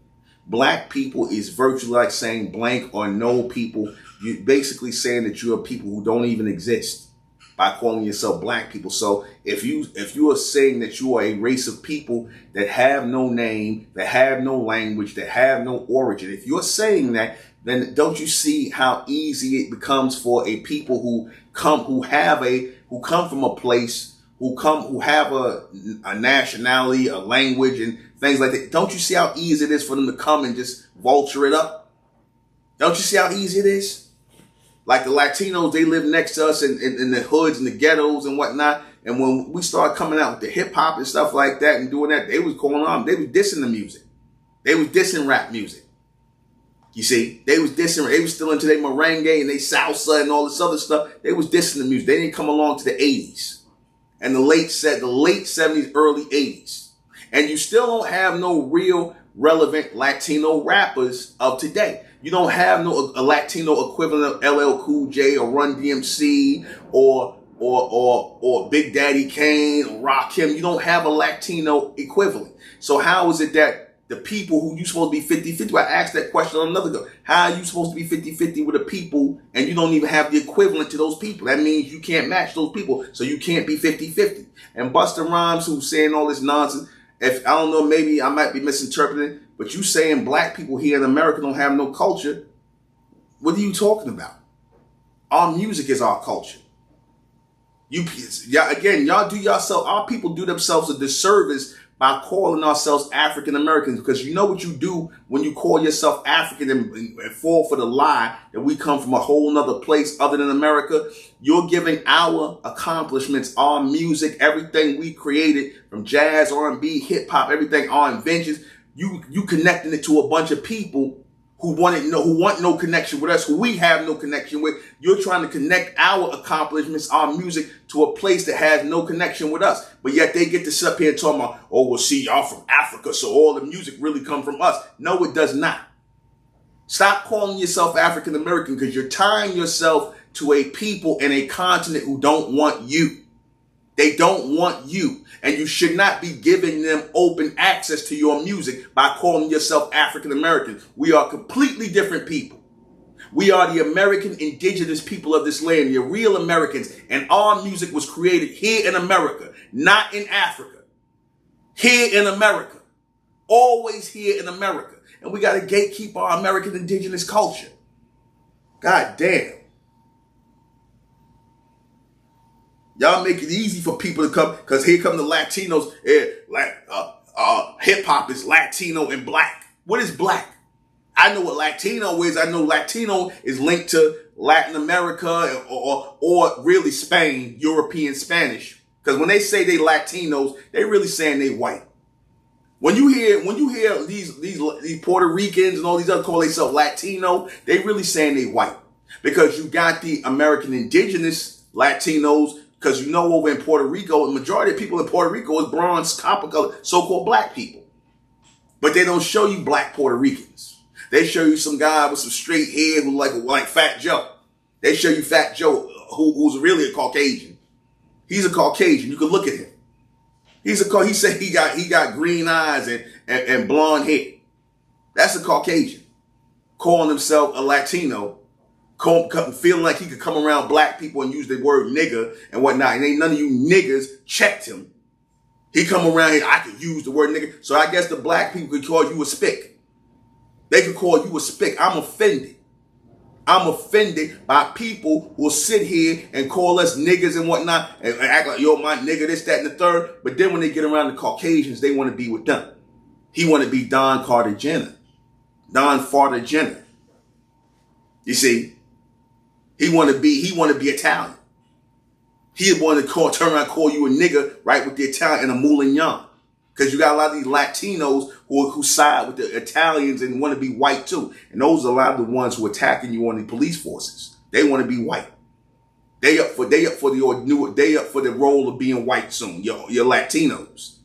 Speaker 4: Black people is virtually like saying blank or no people. You're basically saying that you are people who don't even exist by calling yourself black people. So if you are saying that you are a race of people that have no name, that have no language, that have no origin, if you're saying that, then don't you see how easy it becomes for a people who come from a place, who have a nationality, a language, and things like that. Don't you see how easy it is for them to come and just vulture it up? Don't you see how easy it is? Like the Latinos, they live next to us in the hoods and the ghettos and whatnot. And when we started coming out with the hip hop and stuff like that and doing that, they was dissing the music. They was dissing rap music. You see, they was still into their merengue and they salsa and all this other stuff. They was dissing the music. They didn't come along to the 80s and the late 70s, early 80s. And you still don't have no real relevant Latino rappers of today. You don't have a Latino equivalent of LL Cool J or Run DMC or Big Daddy Kane or Rakim. You don't have a Latino equivalent. So how is it that the people who you supposed to be 50-50, I asked that question on another go. How are you supposed to be 50-50 with the people and you don't even have the equivalent to those people? That means you can't match those people, so you can't be 50-50. And Busta Rhymes, who's saying all this nonsense, if I don't know, maybe I might be misinterpreting, but you saying black people here in America don't have no culture. What are you talking about? Our music is our culture. Our people do themselves a disservice by calling ourselves African Americans, because you know what you do when you call yourself African and fall for the lie that we come from a whole nother place other than America. You're giving our accomplishments, our music, everything we created from jazz, R&B, hip hop, everything, our inventions. You connecting it to a bunch of people who want no connection with us, who we have no connection with, You're trying to connect our accomplishments, our music, to a place that has no connection with us. But yet they get to sit up here and talk about, oh, well, see, y'all from Africa, so all the music really come from us. No, it does not. Stop calling yourself African American, because you're tying yourself to a people and a continent who don't want you. They don't want you. And you should not be giving them open access to your music by calling yourself African American. We are completely different people. We are the American indigenous people of this land, the real Americans. And our music was created here in America, not in Africa. Here in America. Always here in America. And we got to gatekeep our American indigenous culture. God damn. Y'all make it easy for people to come, because here come the Latinos. Hip hop is Latino and black. What is black? I know what Latino is. I know Latino is linked to Latin America or really Spain, European Spanish. Because when they say they Latinos, they really saying they white. When you hear these Puerto Ricans and all these others call themselves Latino, they really saying they white. Because you got the American indigenous Latinos. Because you know over in Puerto Rico, the majority of people in Puerto Rico is bronze, copper color, so-called black people. But they don't show you black Puerto Ricans. They show you some guy with some straight hair who like Fat Joe. They show you Fat Joe, who's really a Caucasian. He's a Caucasian. You can look at him. He said he got green eyes and blonde hair. That's a Caucasian. Calling himself a Latino. Feeling like he could come around black people and use the word nigger and whatnot. And ain't none of you niggers checked him. He come around here, I could use the word nigger. So I guess the black people could call you a spick. They could call you a spick. I'm offended. I'm offended by people who will sit here and call us niggers and whatnot and act like, yo, my nigger, this, that, and the third. But then when they get around the Caucasians, they want to be with them. He want to be Don Carter Jenner. Don Farter Jenner. You see? He want to be Italian. He want to turn around and call you a nigger, right, with the Italian and a Moulignon. Because you got a lot of these Latinos who side with the Italians and want to be white too. And those are a lot of the ones who are attacking you on the police forces. They want to be white. They up for the role of being white soon. Your Latinos.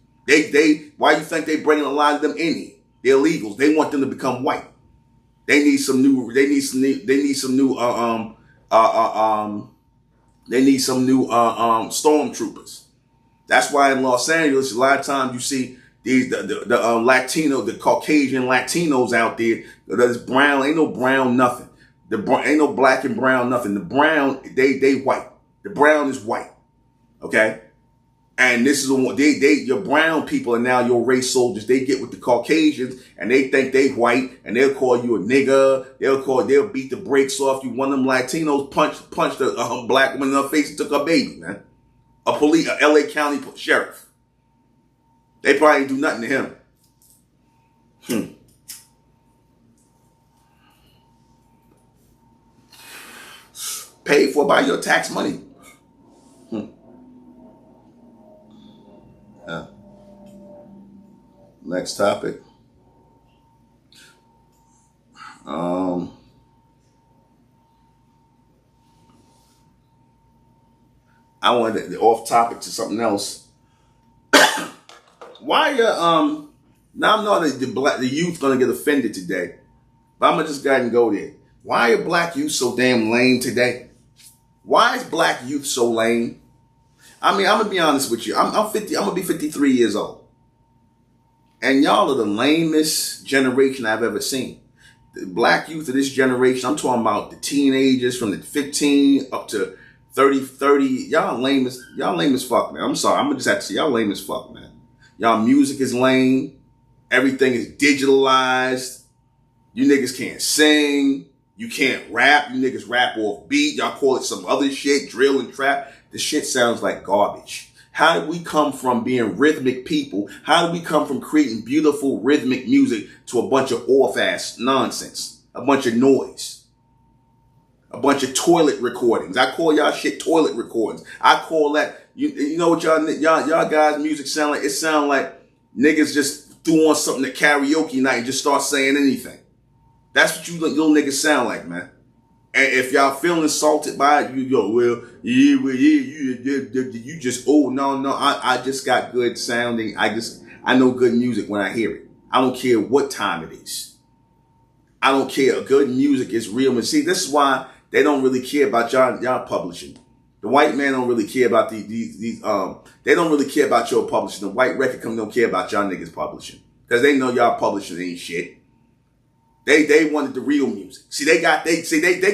Speaker 4: Why you think they bringing a lot of them in here? They're illegals. They want them to become white. They need some new stormtroopers. That's why in Los Angeles, a lot of times you see the Caucasian Latinos out there. There's brown, ain't no brown nothing. Ain't no black and brown nothing. The brown, they white. The brown is white. Okay? And this is your brown people are now your race soldiers. They get with the Caucasians and they think they white and they'll call you a nigger. They'll beat the brakes off you. One of them Latinos punched a black woman in her face and took her baby, man. A LA County sheriff. They probably ain't do nothing to him. Paid for by your tax money. Next topic. I wanted to off topic to something else. Why now I know that the youth gonna get offended today, but I'm gonna just go ahead and go there. Why are black youth so damn lame today? Why is black youth so lame? I mean, I'm gonna be honest with you. I'm gonna be 53 years old. And y'all are the lamest generation I've ever seen. The black youth of this generation, I'm talking about the teenagers from the 15 up to 30. Y'all lame as fuck, man. I'm sorry. I'm gonna just have to say y'all lame as fuck, man. Y'all music is lame. Everything is digitalized. You niggas can't sing. You can't rap. You niggas rap off beat. Y'all call it some other shit, drill and trap. The shit sounds like garbage. How did we come from being rhythmic people? How did we come from creating beautiful rhythmic music to a bunch of off-ass nonsense? A bunch of noise. A bunch of toilet recordings. I call y'all shit toilet recordings. I call that, you know what y'all guys' music sound like? It sound like niggas just threw on something at karaoke night and just start saying anything. That's what you little niggas sound like, man. And if y'all feel insulted by it, you go, well, you just, oh, no, I just got good sounding. I know good music when I hear it. I don't care what time it is. I don't care. Good music is real. And see, this is why they don't really care about y'all publishing. The white man don't really care about they don't really care about your publishing. The white record company don't care about y'all niggas publishing. Because they know y'all publishing ain't shit. They wanted the real music. See, they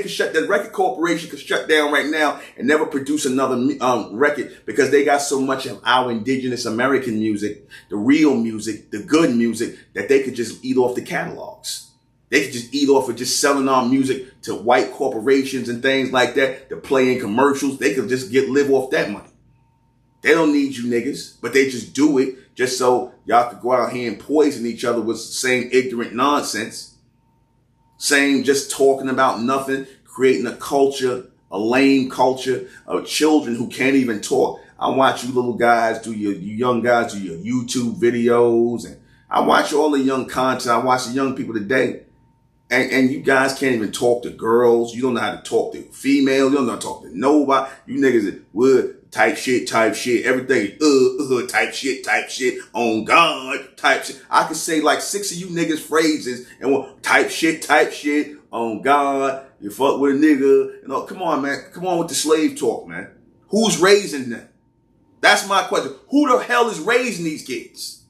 Speaker 4: could shut, the record corporation could shut down right now and never produce another record because they got so much of our indigenous American music, the real music, the good music, that they could just eat off the catalogs. They could just eat off of just selling our music to white corporations and things like that, to play in commercials. They could just live off that money. They don't need you niggas, but they just do it just so y'all could go out here and poison each other with the same ignorant nonsense. Same, just talking about nothing, creating a culture, a lame culture of children who can't even talk. I watch you little guys you young guys do your YouTube videos, and I watch all the young content. I watch the young people today, and you guys can't even talk to girls. You don't know how to talk to females. You don't know how to talk to nobody. You niggas would type shit, everything, type shit, on God, type shit. I could say like 6 of you niggas phrases and type shit, on God, you fuck with a nigga. You know, come on, man. Come on with the slave talk, man. Who's raising them? That's my question. Who the hell is raising these kids?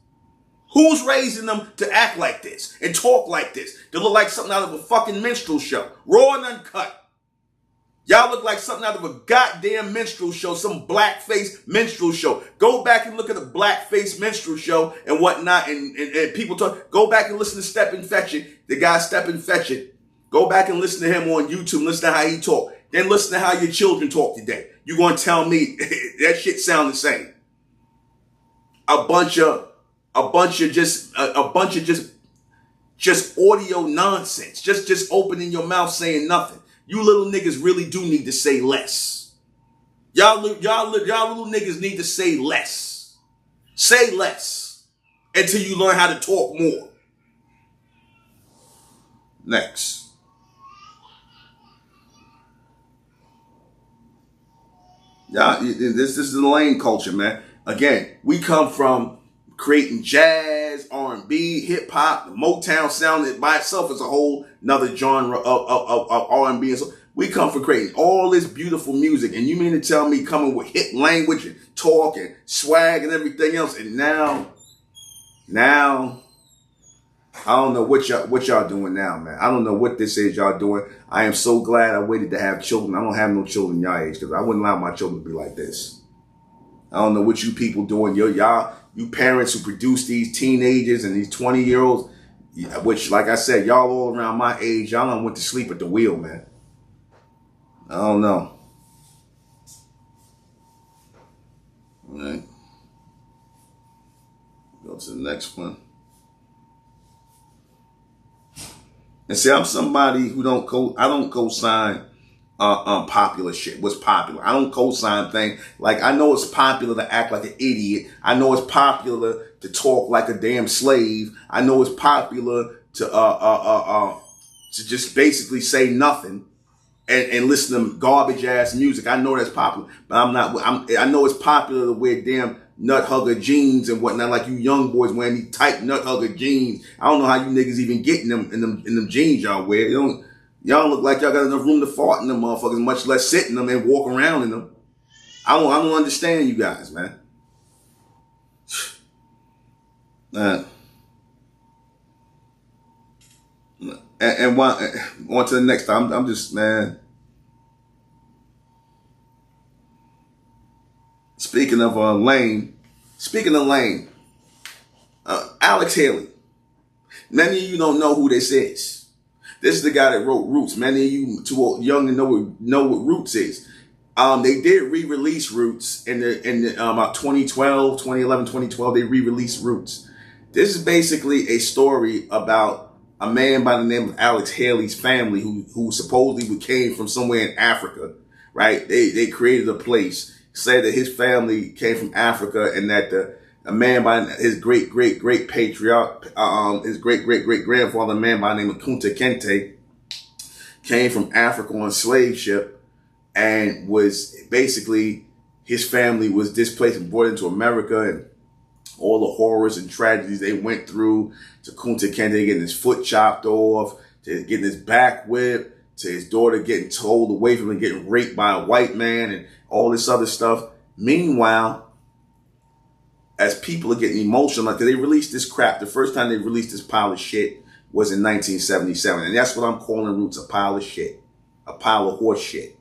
Speaker 4: Who's raising them to act like this and talk like this? To look like something out of a fucking minstrel show, raw and uncut. Y'all look like something out of a goddamn minstrel show, some blackface minstrel show. Go back and look at the blackface minstrel show and whatnot, and people talk. Go back and listen to Step and Fetch It, the guy Step and Fetch It. Go back and listen to him on YouTube, listen to how he talk. Then listen to how your children talk today. You gonna tell me that shit sound the same? A bunch of just audio nonsense. Just opening your mouth saying nothing. You little niggas really do need to say less. Y'all little niggas need to say less. Say less until you learn how to talk more. Next. Y'all, this is the lane culture, man. Again, we come from creating jazz, R&B, hip hop, the Motown sound that by itself is a whole another genre of R&B. And so we come from creating all this beautiful music, and you mean to tell me coming with hip language and talk and swag and everything else, and now I don't know what y'all doing now, man. I don't know what this is y'all doing. I am so glad I waited to have children. I don't have no children y'all age because I wouldn't allow my children to be like this. I don't know what you people doing. You parents who produce these teenagers and these 20-year-olds, which, like I said, y'all all around my age, y'all done went to sleep at the wheel, man. I don't know. All right. Go to the next one. And see, I'm somebody who I don't co-sign popular shit. What's popular? I don't co-sign things. Like, I know it's popular to act like an idiot. I know it's popular to talk like a damn slave. I know it's popular to just basically say nothing and listen to garbage ass music. I know that's popular, but I know it's popular to wear damn nut hugger jeans and whatnot, like you young boys wearing these tight nut hugger jeans. I don't know how you niggas even get in them jeans y'all wear. Y'all don't look like y'all got enough room to fart in them motherfuckers, much less sit in them and walk around in them. I don't understand you guys, man. And on to the next time. I'm just, man. Speaking of Lane, Alex Haley. Many of you don't know who this is. This is the guy that wrote Roots. Many of you too young to know what Roots is. They did re-release Roots in about 2012, 2011, 2012. They re-released Roots. This is basically a story about a man by the name of Alex Haley's family who supposedly came from somewhere in Africa, right? They created a place. Said that his family came from Africa and that a man by his great patriarch, his great grandfather, a man by the name of Kunta Kinte, came from Africa on a slave ship and was basically, his family was displaced and brought into America, and all the horrors and tragedies they went through, to Kunta Kinte getting his foot chopped off, to getting his back whipped, to his daughter getting towed away from him, getting raped by a white man, and all this other stuff. Meanwhile, as people are getting emotional, like they released this crap, the first time they released this pile of shit was in 1977. And that's what I'm calling Roots, a pile of shit. A pile of horse shit.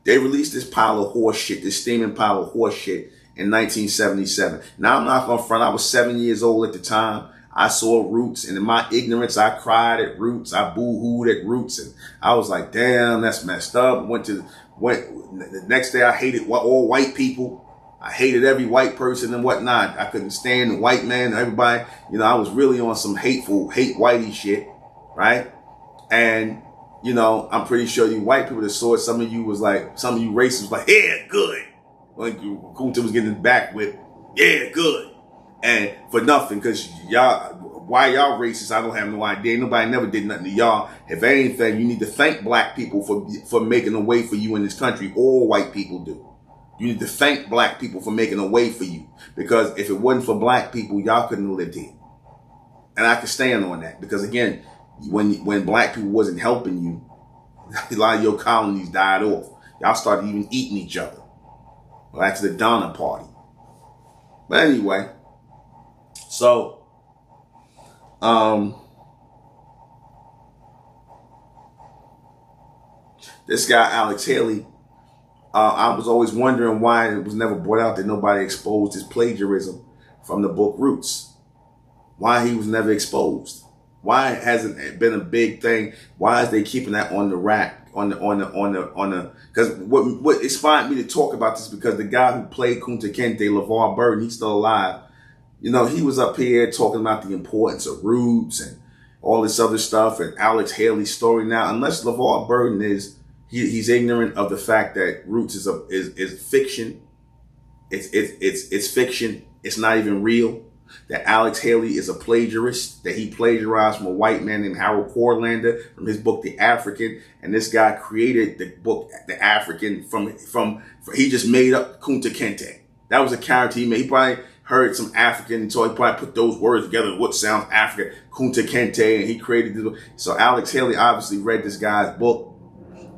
Speaker 4: They released this pile of horse shit, this steaming pile of horse shit in 1977. Now, I'm not going to front. I was 7 years old at the time. I saw Roots, and in my ignorance, I cried at Roots. I boo-hooed at Roots, and I was like, damn, that's messed up. The next day, I hated all white people. I hated every white person and whatnot. I couldn't stand the white man, everybody. You know, I was really on some hate whitey shit, right? And, you know, I'm pretty sure you white people that saw it, some of you racists was like, yeah, good. Like Kunta was getting his back whipped. Yeah, good. And for nothing, because why y'all racist, I don't have no idea. Nobody never did nothing to y'all. If anything, you need to thank black people for making a way for you in this country. All white people do. You need to thank black people for making a way for you. Because if it wasn't for black people, y'all couldn't have lived here. And I can stand on that. Because again, when black people wasn't helping you, a lot of your colonies died off. Y'all started even eating each other. Back to the Donner Party. But anyway, so this guy Alex Haley, I was always wondering why it was never brought out that nobody exposed his plagiarism from the book Roots. Why he was never exposed. Why it hasn't been a big thing? Why is they keeping that on the rack? Because what inspired me to talk about this, because the guy who played Kunta Kinte, LeVar Burton, he's still alive. You know, he was up here talking about the importance of Roots and all this other stuff, and Alex Haley's story. Now, unless LeVar Burton he's ignorant of the fact that Roots is fiction. It's fiction. It's not even real. That Alex Haley is a plagiarist, that he plagiarized from a white man named Harold Corlander from his book, The African. And this guy created the book, The African, he just made up Kunta Kinte. That was a character he made. He probably heard some African, and so he probably put those words together. What sounds African? Kunta Kinte, and he created this book. So Alex Haley obviously read this guy's book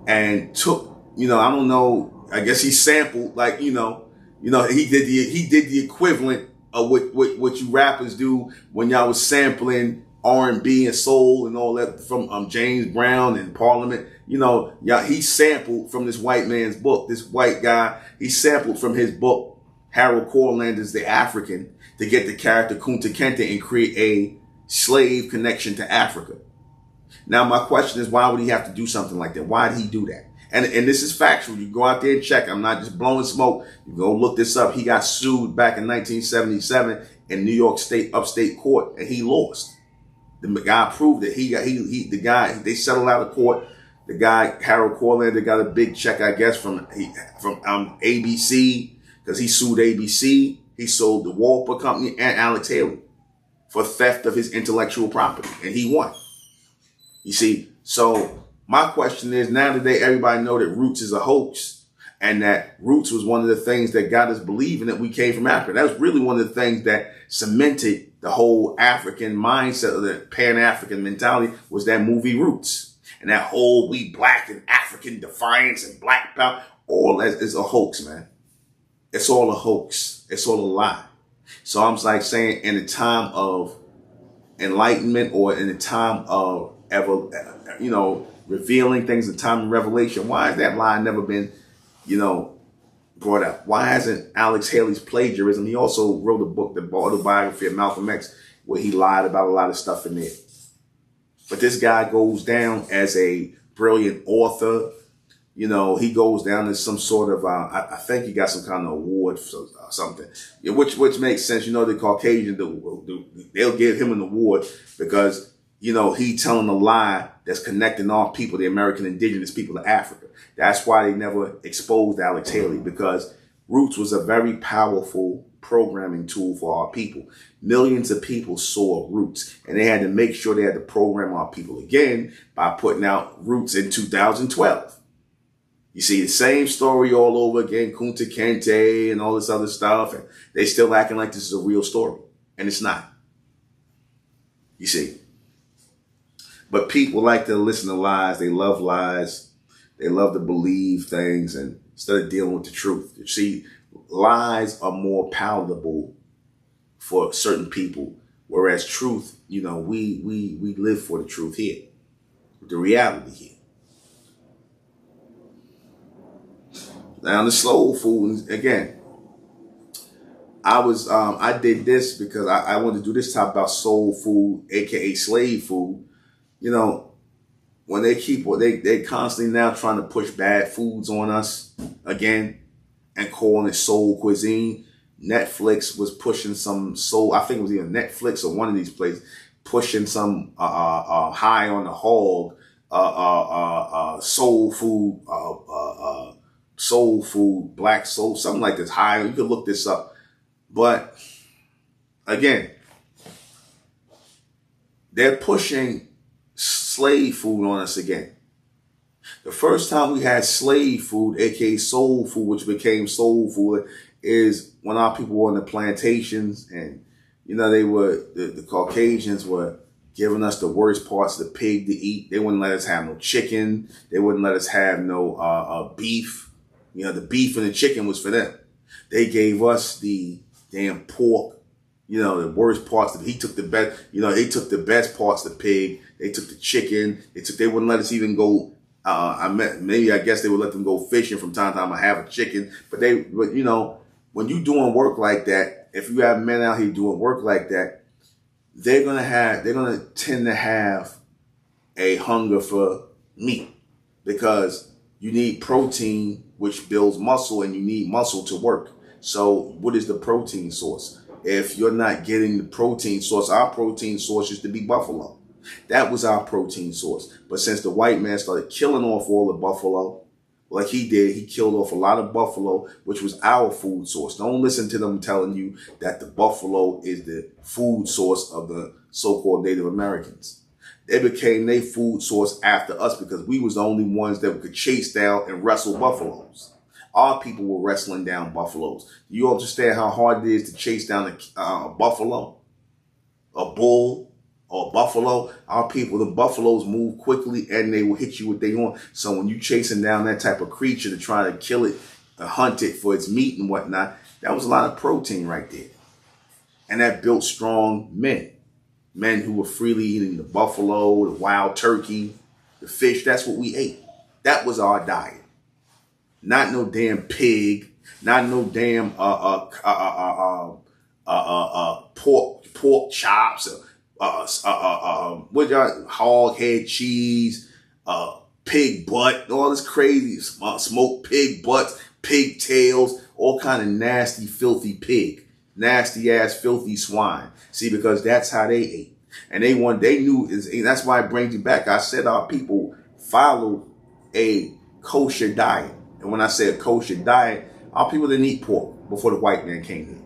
Speaker 4: and took, I don't know, I guess he sampled, like, he did the equivalent of what you rappers do when y'all was sampling R&B and soul and all that from James Brown and Parliament. He sampled from this white man's book. This white guy, he sampled from his book, Harold Corlander's The African, to get the character Kunta Kinte and create a slave connection to Africa. Now, my question is, why would he have to do something like that? Why did he do that? And this is factual. You go out there and check. I'm not just blowing smoke. You go look this up. He got sued back in 1977 in New York State upstate court, and he lost. The guy proved that they settled out of court. The guy, Harold Corlander, got a big check, I guess, from ABC, because he sued ABC. He sold the Walper Company and Alex Haley for theft of his intellectual property, and he won. You see, so my question is, now that everybody know that Roots is a hoax, and that Roots was one of the things that got us believing that we came from Africa. That was really one of the things that cemented the whole African mindset, of the Pan-African mentality, was that movie Roots. And that whole we black and African defiance and black power, all that is a hoax, man. It's all a hoax. It's all a lie. So I'm like saying, in a time of enlightenment, or in a time of revealing things, in time of revelation, why has that lie never been, brought up? Why hasn't Alex Haley's plagiarism? He also wrote a book, the autobiography of Malcolm X, where he lied about a lot of stuff in there. But this guy goes down as a brilliant author. He goes down as some sort of, I think he got some kind of award for something, which makes sense. The Caucasian, they'll give him an award because, he telling a lie that's connecting all people, the American indigenous people of Africa. That's why they never exposed Alex Haley, because Roots was a very powerful programming tool for our people. Millions of people saw Roots, and they had to make sure they had to program our people again by putting out Roots in 2012. You see the same story all over again, Kunta Kinte and all this other stuff, and they still acting like this is a real story, and it's not. You see. But people like to listen to lies. They love lies. They love to believe things, and instead of dealing with the truth. You see, lies are more palatable for certain people, whereas truth, you know, we live for the truth here, the reality here. Now the soul food, again, I did this because I wanted to do this type about soul food, aka slave food. You know, when they constantly now trying to push bad foods on us again and calling it soul cuisine. Netflix was pushing some soul, I think it was either Netflix or one of these places, pushing some high on the hog soul food, black soul, something like this. High, you could look this up. But again, they're pushing slave food on us again. The first time we had slave food, aka soul food, which became soul food, is when our people were on the plantations, and you know they were the Caucasians were giving us the worst parts of the pig to eat. They wouldn't let us have no chicken. They wouldn't let us have no beef. You know, the beef and the chicken was for them. They gave us the damn pork. You know, the worst parts. He took the best. You know, they took the best parts of the pig. They took the chicken. They wouldn't let us even go. I guess they would let them go fishing from time to time. I have a chicken, but you know, when you doing work like that, if you have men out here doing work like that, they're gonna tend to have a hunger for meat because you need protein, which builds muscle, and you need muscle to work. So what is the protein source? If you're not getting the protein source, our protein source used to be buffalo. That was our protein source. But since the white man started killing off all the buffalo, like he did, he killed off a lot of buffalo, which was our food source. Don't listen to them telling you that the buffalo is the food source of the so-called Native Americans. They became their food source after us because we was the only ones that could chase down and wrestle buffaloes. Our people were wrestling down buffaloes. You understand how hard it is to chase down a buffalo, a bull, or buffalo? Our people, the buffaloes move quickly and they will hit you with their horn. So when you chasing down that type of creature to try to kill it, hunt it for its meat and whatnot, that was a lot of protein right there. And that built strong men. Men who were freely eating the buffalo, the wild turkey, the fish. That's what we ate. That was our diet. Not no damn pig. Not no damn pork chops. Hog head cheese, pig butt, all this crazy smoked pig butts, pig tails, all kind of nasty, filthy pig, nasty ass, filthy swine. See, because that's how they ate, and they knew, and that's why it brings you back. I said our people followed a kosher diet, and when I say a kosher diet, our people didn't eat pork before the white man came here.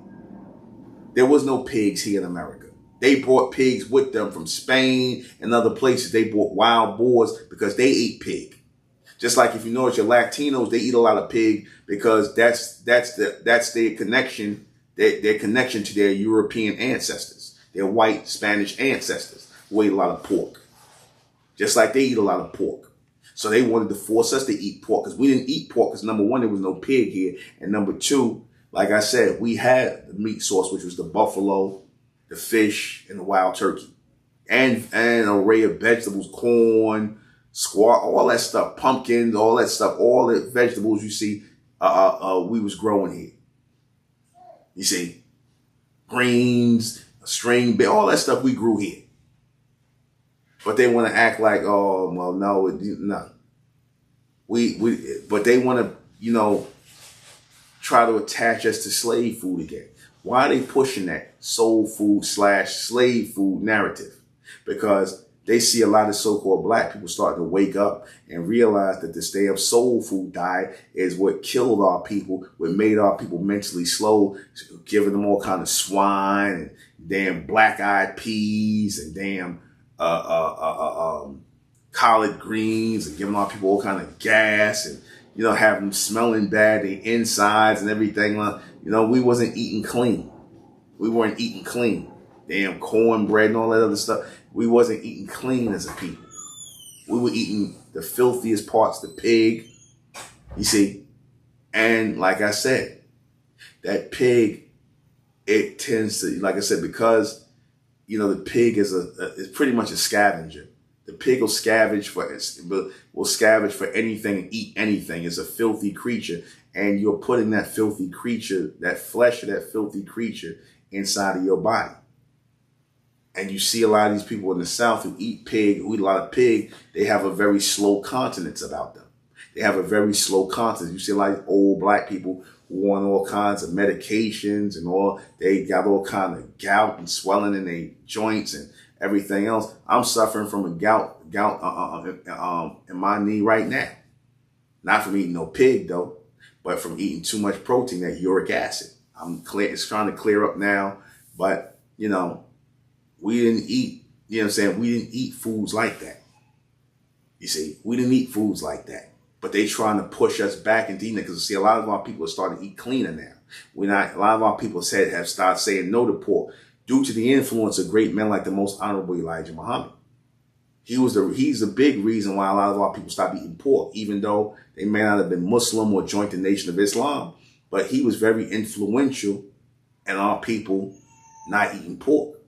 Speaker 4: There was no pigs here in America. They brought pigs with them from Spain and other places. They brought wild boars because they ate pig. Just like if you notice your Latinos, they eat a lot of pig because that's their connection, their connection to their European ancestors, their white Spanish ancestors who ate a lot of pork. Just like they eat a lot of pork. So they wanted to force us to eat pork because we didn't eat pork because number one, there was no pig here. And number two, like I said, we had the meat source, which was the buffalo, the fish, and the wild turkey, and an array of vegetables, corn, squash, all that stuff, pumpkins, all that stuff, all the vegetables you see, we was growing here. You see, greens, string bean, all that stuff we grew here. But they want to act like, oh, well, no. But they want to, you know, try to attach us to slave food again. Why are they pushing that soul food / slave food narrative? Because they see a lot of so-called black people starting to wake up and realize that this damn soul food diet is what killed our people, what made our people mentally slow, giving them all kind of swine and damn black-eyed peas and damn collard greens, and giving our people all kind of gas, and having them smelling bad, the insides and everything. We wasn't eating clean. We weren't eating clean. Damn cornbread and all that other stuff. We wasn't eating clean as a people. We were eating the filthiest parts, the pig, you see. And like I said, that pig, it tends to, like I said, because, the pig is pretty much a scavenger. The pig will scavenge for anything and eat anything. It's a filthy creature. And you're putting that filthy creature, that flesh of that filthy creature inside of your body. And you see a lot of these people in the South who eat pig, who eat a lot of pig, they have a very slow continence about them. They have a very slow continence. You see a lot of old black people who on all kinds of medications and all, they got all kind of gout and swelling in their joints and everything else. I'm suffering from a gout in my knee right now. Not from eating no pig though, but from eating too much protein, that uric acid. It's trying to clear up now, but we didn't eat, we didn't eat foods like that. You see, we didn't eat foods like that. But they trying to push us back into eating it, because see, a lot of our people are starting to eat cleaner now. A lot of our people have started saying no to pork due to the influence of great men like the Most Honorable Elijah Muhammad. He's the big reason why a lot of our people stopped eating pork, even though they may not have been Muslim or joined the Nation of Islam. But he was very influential in our people not eating pork.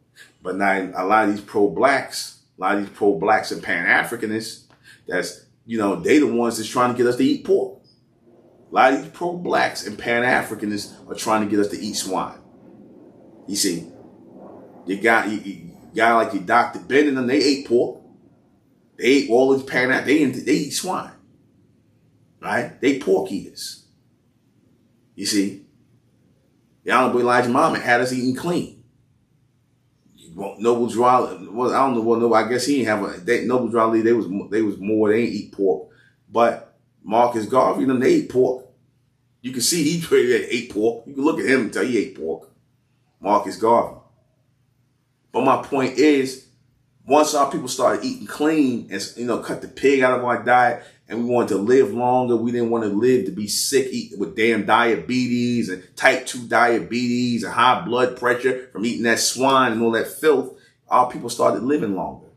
Speaker 4: But now a lot of these pro-blacks and Pan-Africanists, they the ones that's trying to get us to eat pork. A lot of these pro-blacks and Pan-Africanists are trying to get us to eat swine. You see, you got like your Dr. Ben and them, they ate pork. They ate all these they eat swine. Right? They pork eaters. You see, the Honorable Elijah Muhammad had us eating clean. Noble Drawley, well, I don't know what. No, I guess he didn't have Noble Drawley. They was more. They ain't eat pork, but Marcus Garvey, them, they ate pork. You can see he ate pork. You can look at him and tell he ate pork. Marcus Garvey. But my point is, once our people started eating clean and cut the pig out of our diet, and we wanted to live longer, we didn't want to live to be sick, eat with damn diabetes and type 2 diabetes and high blood pressure from eating that swine and all that filth. Our people started living longer.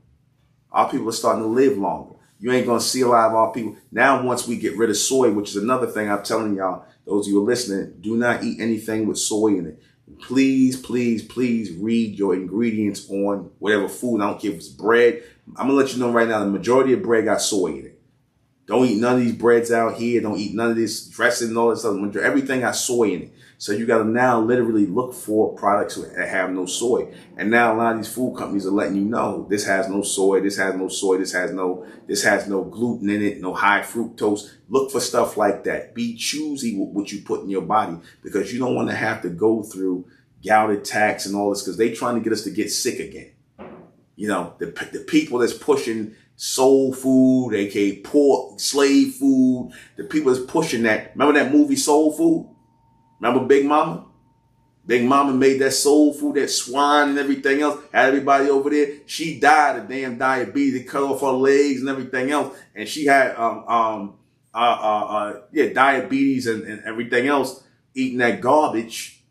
Speaker 4: Our people are starting to live longer. You ain't going to see a lot of our people. Now, once we get rid of soy, which is another thing I'm telling y'all, those of you who are listening, do not eat anything with soy in it. Please, please, please read your ingredients on whatever food. I don't care if it's bread. I'm going to let you know right now, the majority of bread got soy in it. Don't eat none of these breads out here. Don't eat none of this dressing and all this stuff. Everything got soy in it. So you got to now literally look for products that have no soy. And now a lot of these food companies are letting you know this has no soy, this has no soy, this has no gluten in it, no high fructose. Look for stuff like that. Be choosy with what you put in your body, because you don't want to have to go through gout attacks and all this, because they trying to get us to get sick again. The people that's pushing soul food, aka pork, slave food, the people that's pushing that. Remember that movie Soul Food? Remember Big Mama? Big Mama made that soul food, that swine and everything else, had everybody over there. She died of damn diabetes, cut off her legs and everything else. And she had diabetes and everything else, eating that garbage.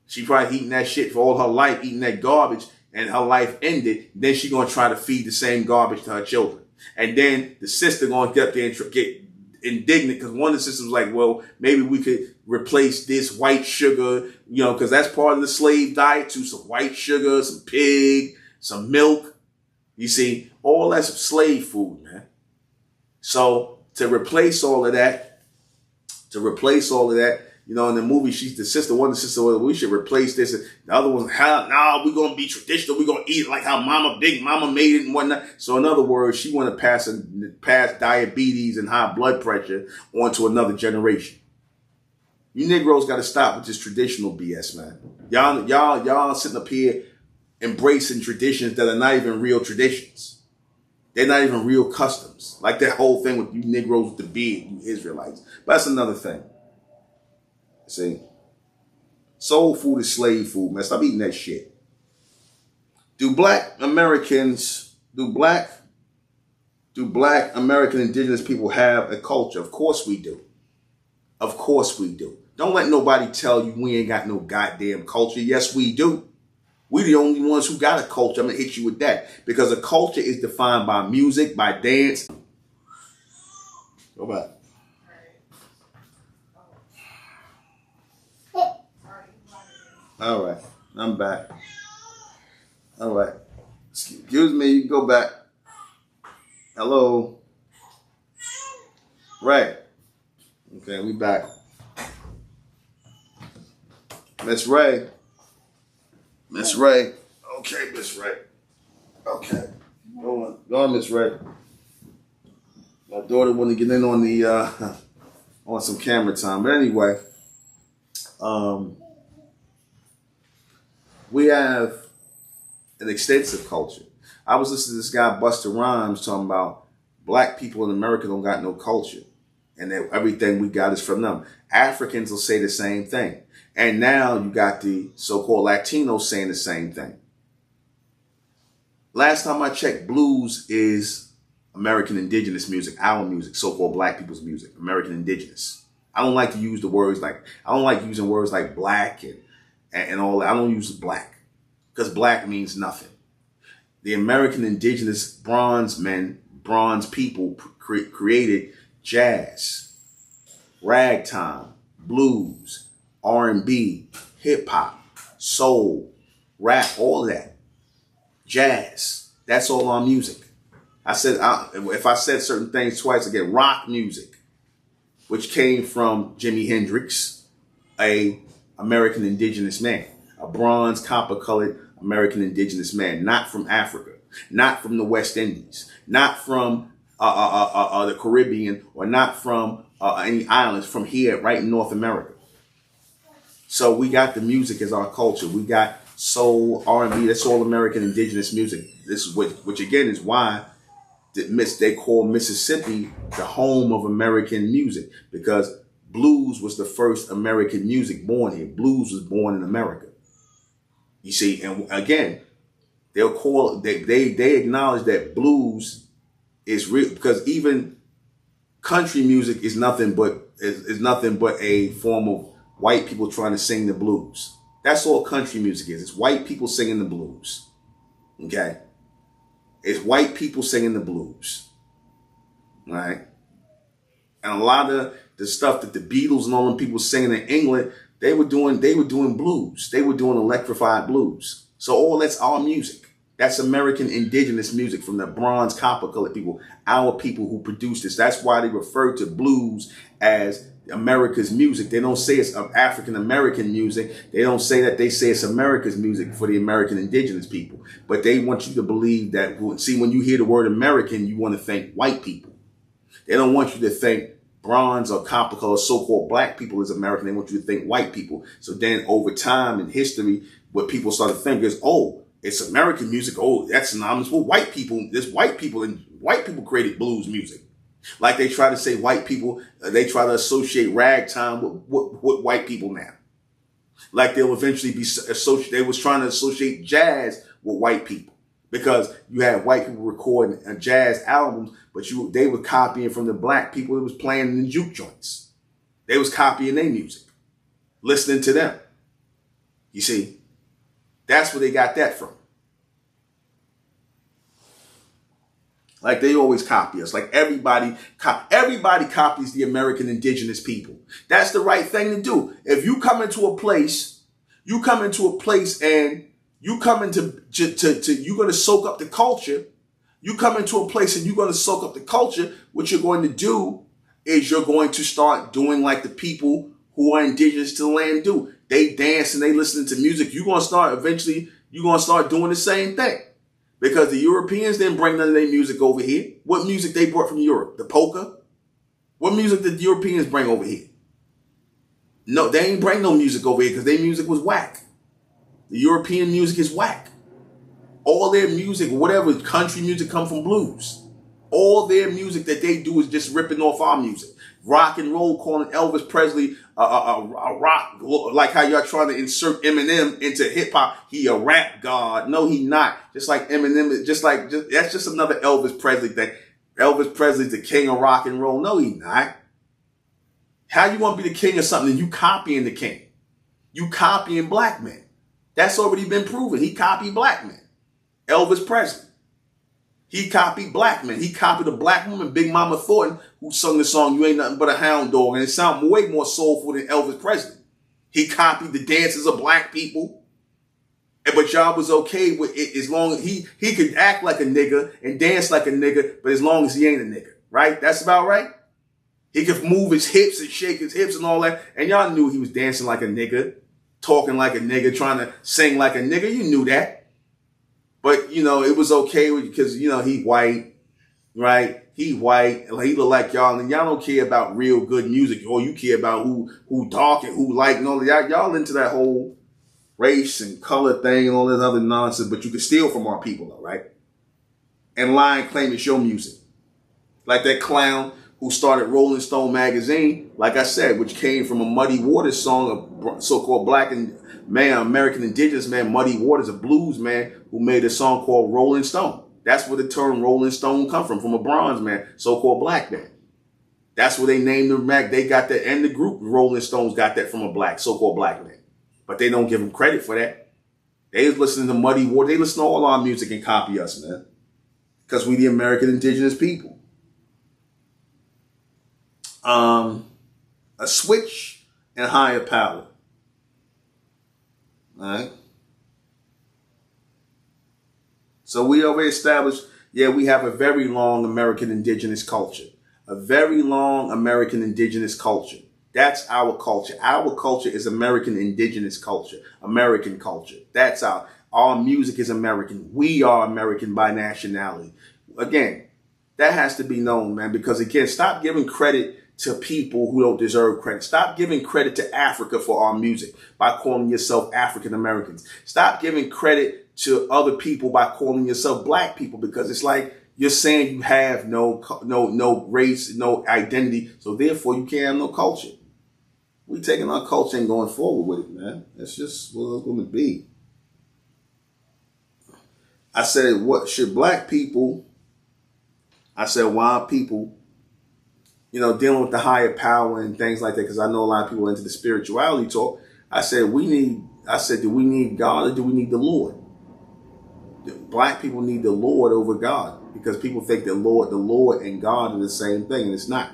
Speaker 4: She probably eating that shit for all her life, eating that garbage, and her life ended. Then she gonna try to feed the same garbage to her children. And then the sister gonna get up there and get indignant, because one of the sisters was like, well, maybe we could replace this white sugar, because that's part of the slave diet too. Some white sugar, some pig, some milk. You see, all that's slave food, man. So to replace all of that, in the movie, one of the sisters was, we should replace this. And the other one, we're going to be traditional. We're going to eat it like how Big Mama made it and whatnot. So in other words, she want to pass diabetes and high blood pressure on to another generation. You Negroes got to stop with this traditional BS, man. Y'all sitting up here embracing traditions that are not even real traditions. They're not even real customs. Like that whole thing with you Negroes with the beard, you Israelites. But that's another thing. See? Soul food is slave food, man. Stop eating that shit. Do black American indigenous people have a culture? Of course we do. Of course we do. Don't let nobody tell you we ain't got no goddamn culture. Yes, we do. We the only ones who got a culture. I'm going to hit you with that. Because a culture is defined by music, by dance. Go back. All right. I'm back. All right. Excuse me. You can go back. Hello. Right. Okay, we back. Miss Ray. Miss Ray. Okay, Miss Ray. Okay. Go on, Miss Ray. My daughter wanted to get in on the on some camera time. But anyway, we have an extensive culture. I was listening to this guy, Busta Rhymes, talking about black people in America don't got no culture. And that everything we got is from them. Africans will say the same thing. And now you got the so-called Latinos saying the same thing. Last time I checked, blues is American indigenous music, our music, so-called black people's music, American indigenous. I don't like to use the words like, I don't like using words like black and all that. I don't use black because black means nothing. The American indigenous bronze people created jazz, ragtime, blues, R&B, hip hop, soul, rap, all of that. Jazz. That's all our music. I said, if I said certain things twice, I get rock music, which came from Jimi Hendrix, a American indigenous man, a bronze copper colored American indigenous man, not from Africa, not from the West Indies, not from the Caribbean, or not from any islands, from here, right in North America. So we got the music as our culture. We got soul, R&B. That's all American indigenous music. This is which again is why they call Mississippi the home of American music, because blues was the first American music born here. Blues was born in America. You see, and again, they acknowledge that blues is real, because even country music is nothing but a form of white people trying to sing the blues. That's all country music is. It's white people singing the blues. Okay? It's white people singing the blues. Right? And a lot of the stuff that the Beatles and all them people singing in England, they were doing blues. They were doing electrified blues. So all that's our music. That's American indigenous music from the bronze copper colored people, our people who produced this. That's why they refer to blues as America's music. They don't say it's African American music. They don't say that. They say it's America's music for the American indigenous people. But they want you to believe that, see, when you hear the word American, you want to think white people. They don't want you to think bronze or copper colored so-called black people is American. They want you to think white people. So then over time in history, what people started thinking is, oh, it's American music. Oh, that's synonymous with white people. There's white people, and white people created blues music. Like they try to say white people, they try to associate ragtime with white people now. Like they'll eventually be associated. They was trying to associate jazz with white people, because you had white people recording jazz albums, but they were copying from the black people that was playing in the juke joints. They was copying their music, listening to them. You see, that's where they got that from. Like they always copy us. Like everybody copies the American indigenous people. That's the right thing to do. If you come into a place, and you're going to soak up the culture. You come into a place and you're going to soak up the culture. What you're going to do is you're going to start doing like the people who are indigenous to the land do. They dance and they listen to music. You're going to start doing the same thing. Because the Europeans didn't bring none of their music over here. What music they brought from Europe? The polka? What music did the Europeans bring over here? No, they ain't bring no music over here because their music was whack. The European music is whack. All their music, whatever country music, come from blues. All their music that they do is just ripping off our music. Rock and roll, calling Elvis Presley a rock, like how y'all trying to insert Eminem into hip hop. He a rap god. No, he not. Just like Eminem, that's just another Elvis Presley thing. Elvis Presley's the king of rock and roll. No, he not. How you want to be the king of something and you copying the king? You copying black men. That's already been proven. He copied black men. Elvis Presley. He copied black men. He copied a black woman, Big Mama Thornton, who sung the song "You Ain't Nothing But a Hound Dog," and it sounded way more soulful than Elvis Presley. He copied the dances of black people, but y'all was okay with it as long as he could act like a nigga and dance like a nigga, but as long as he ain't a nigga, right? That's about right. He could move his hips and shake his hips and all that, and y'all knew he was dancing like a nigga, talking like a nigga, trying to sing like a nigga. You knew that. But, you know, it was okay because, you know, he white, right? He white. He look like y'all. And y'all don't care about real good music. Or you care about who dark and who light and all that. Y'all into that whole race and color thing and all this other nonsense. But you can steal from our people, though, right? And lie and claim it's your music. Like that clown who started Rolling Stone magazine, like I said, which came from a Muddy Waters song, a so-called black and American indigenous man, Muddy Waters, a blues man who made a song called Rolling Stone. That's where the term Rolling Stone come from a bronze man, so-called black man. That's where they named the mag. They got that, and the group Rolling Stones got that from a black, so-called black man. But they don't give them credit for that. They was listening to Muddy Waters. They listen to all our music and copy us, man. Because we the American indigenous people. A switch and higher power. All right. So we already established, yeah, we have a very long American indigenous culture. A very long American indigenous culture. That's our culture. Our culture is American indigenous culture. American culture. That's our music is American. We are American by nationality. Again, that has to be known, man, because again, stop giving credit to people who don't deserve credit. Stop giving credit to Africa for our music by calling yourself African Americans. Stop giving credit to other people by calling yourself black people, because it's like you're saying you have no race, no identity, so therefore you can't have no culture. We taking our culture and going forward with it, man. That's just what it's going to be. I said, what should black people? I said, why people? You know, dealing with the higher power and things like that, because I know a lot of people are into the spirituality talk. I said, do we need God or do we need the Lord? Black people need the Lord over God, because people think the Lord and God are the same thing, and it's not.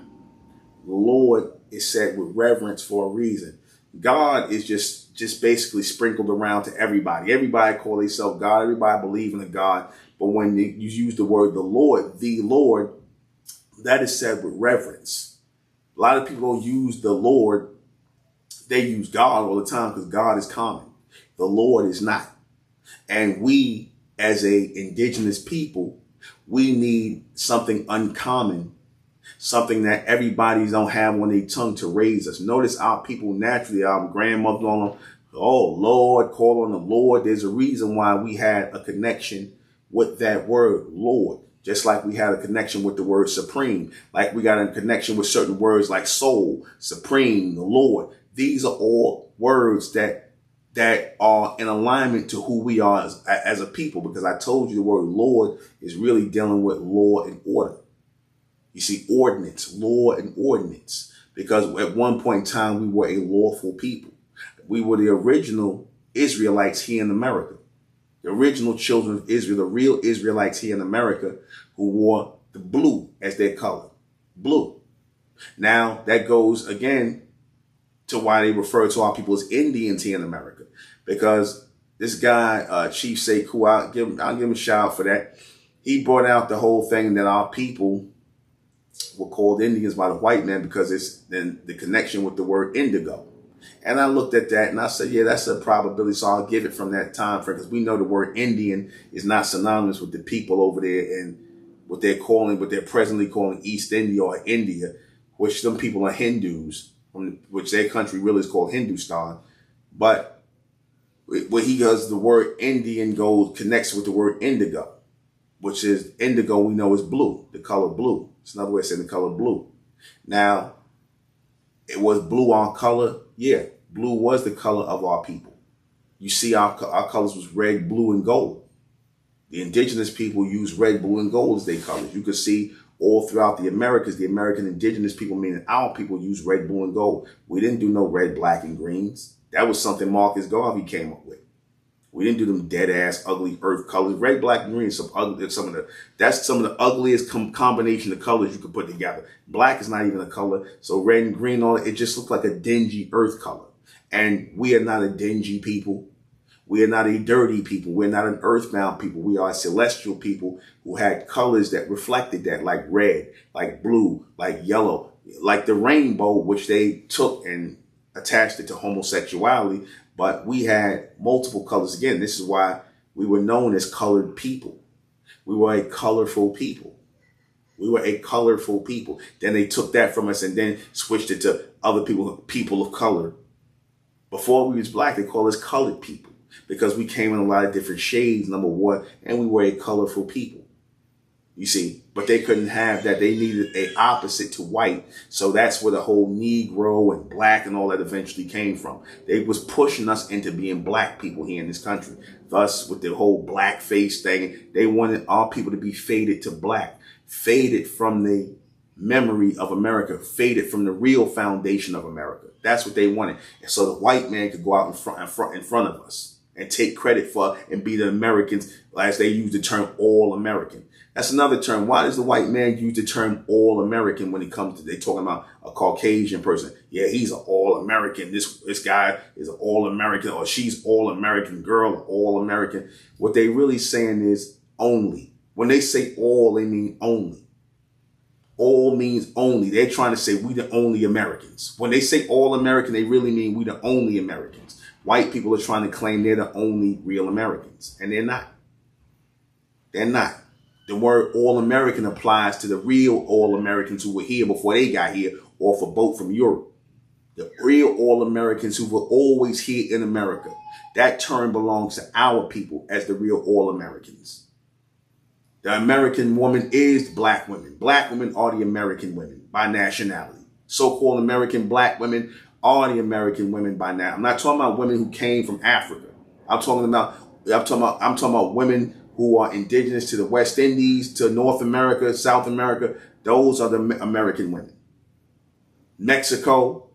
Speaker 4: The Lord is said with reverence for a reason. God is just basically sprinkled around to everybody. Everybody call themselves God. Everybody believe in a God. But when you use the word the Lord, that is said with reverence. A lot of people don't use the Lord. They use God all the time because God is common. The Lord is not. And we, as a indigenous people, we need something uncommon, something that everybody don't have on their tongue to raise us. Notice our people naturally, our grandmother on them, oh Lord, call on the Lord. There's a reason why we had a connection with that word, Lord. Just like we had a connection with the word supreme, like we got a connection with certain words like soul, supreme, the Lord. These are all words that are in alignment to who we are as a people, because I told you the word Lord is really dealing with law and order. You see, ordinance, law and ordinance, because at one point in time, we were a lawful people. We were the original Israelites here in America. The original children of Israel, the real Israelites here in America, who wore the blue as their color. Blue. Now, that goes again to why they refer to our people as Indians here in America. Because this guy, Chief Sekou, I'll give him a shout out for that. He brought out the whole thing that our people were called Indians by the white man because it's then the connection with the word indigo. And I looked at that and I said, yeah, that's a probability. So I'll give it from that time frame, because we know the word Indian is not synonymous with the people over there and what they're presently calling East India or India, which some people are Hindus, which their country really is called Hindustan. But when he does, the word Indian connects with the word indigo. which is indigo, we know is blue, the color blue. It's another way of saying the color blue. Now, it was blue our color. Yeah, blue was the color of our people. You see our colors was red, blue, and gold. The indigenous people use red, blue, and gold as their colors. You could see all throughout the Americas, the American indigenous people, meaning our people, use red, blue, and gold. We didn't do no red, black, and greens. That was something Marcus Garvey came up with. We didn't do them dead ass, ugly earth colors. Red, black, and green is that's some of the ugliest combination of colors you could put together. Black is not even a color. So red and green, all it just looks like a dingy earth color. And we are not a dingy people. We are not a dirty people. We're not an earthbound people. We are a celestial people who had colors that reflected that, like red, like blue, like yellow, like the rainbow, which they took and attached it to homosexuality. But we had multiple colors. Again, this is why we were known as colored people. We were a colorful people. We were a colorful people. Then they took that from us and then switched it to other people of color. Before we was black, they called us colored people because we came in a lot of different shades, number one, and we were a colorful people. You see, but they couldn't have that. They needed a opposite to white. So that's where the whole Negro and black and all that eventually came from. They was pushing us into being black people here in this country. Thus, with the whole blackface thing, they wanted our people to be faded to black, faded from the memory of America, faded from the real foundation of America. That's what they wanted. And so the white man could go out in front of us and take credit for and be the Americans, as they use the term all American. That's another term. Why does the white man use the term all American when it comes to, they talking about a Caucasian person? Yeah, he's an all American. This guy is an all American, or she's all American girl, all American. What they really saying is only. When they say all, they mean only. All means only. They're trying to say we the only Americans. When they say all American, they really mean we the only Americans. White people are trying to claim they're the only real Americans, and they're not. They're not. The word all-American applies to the real all-Americans who were here before they got here off a boat from Europe. The real all-Americans who were always here in America. That term belongs to our people as the real all-Americans. The American woman is black women. Black women are the American women by nationality. So-called American black women are the American women by now. I'm not talking about women who came from Africa. I'm talking about women who are indigenous to the West Indies, to North America, South America. Those are the American women. Mexico,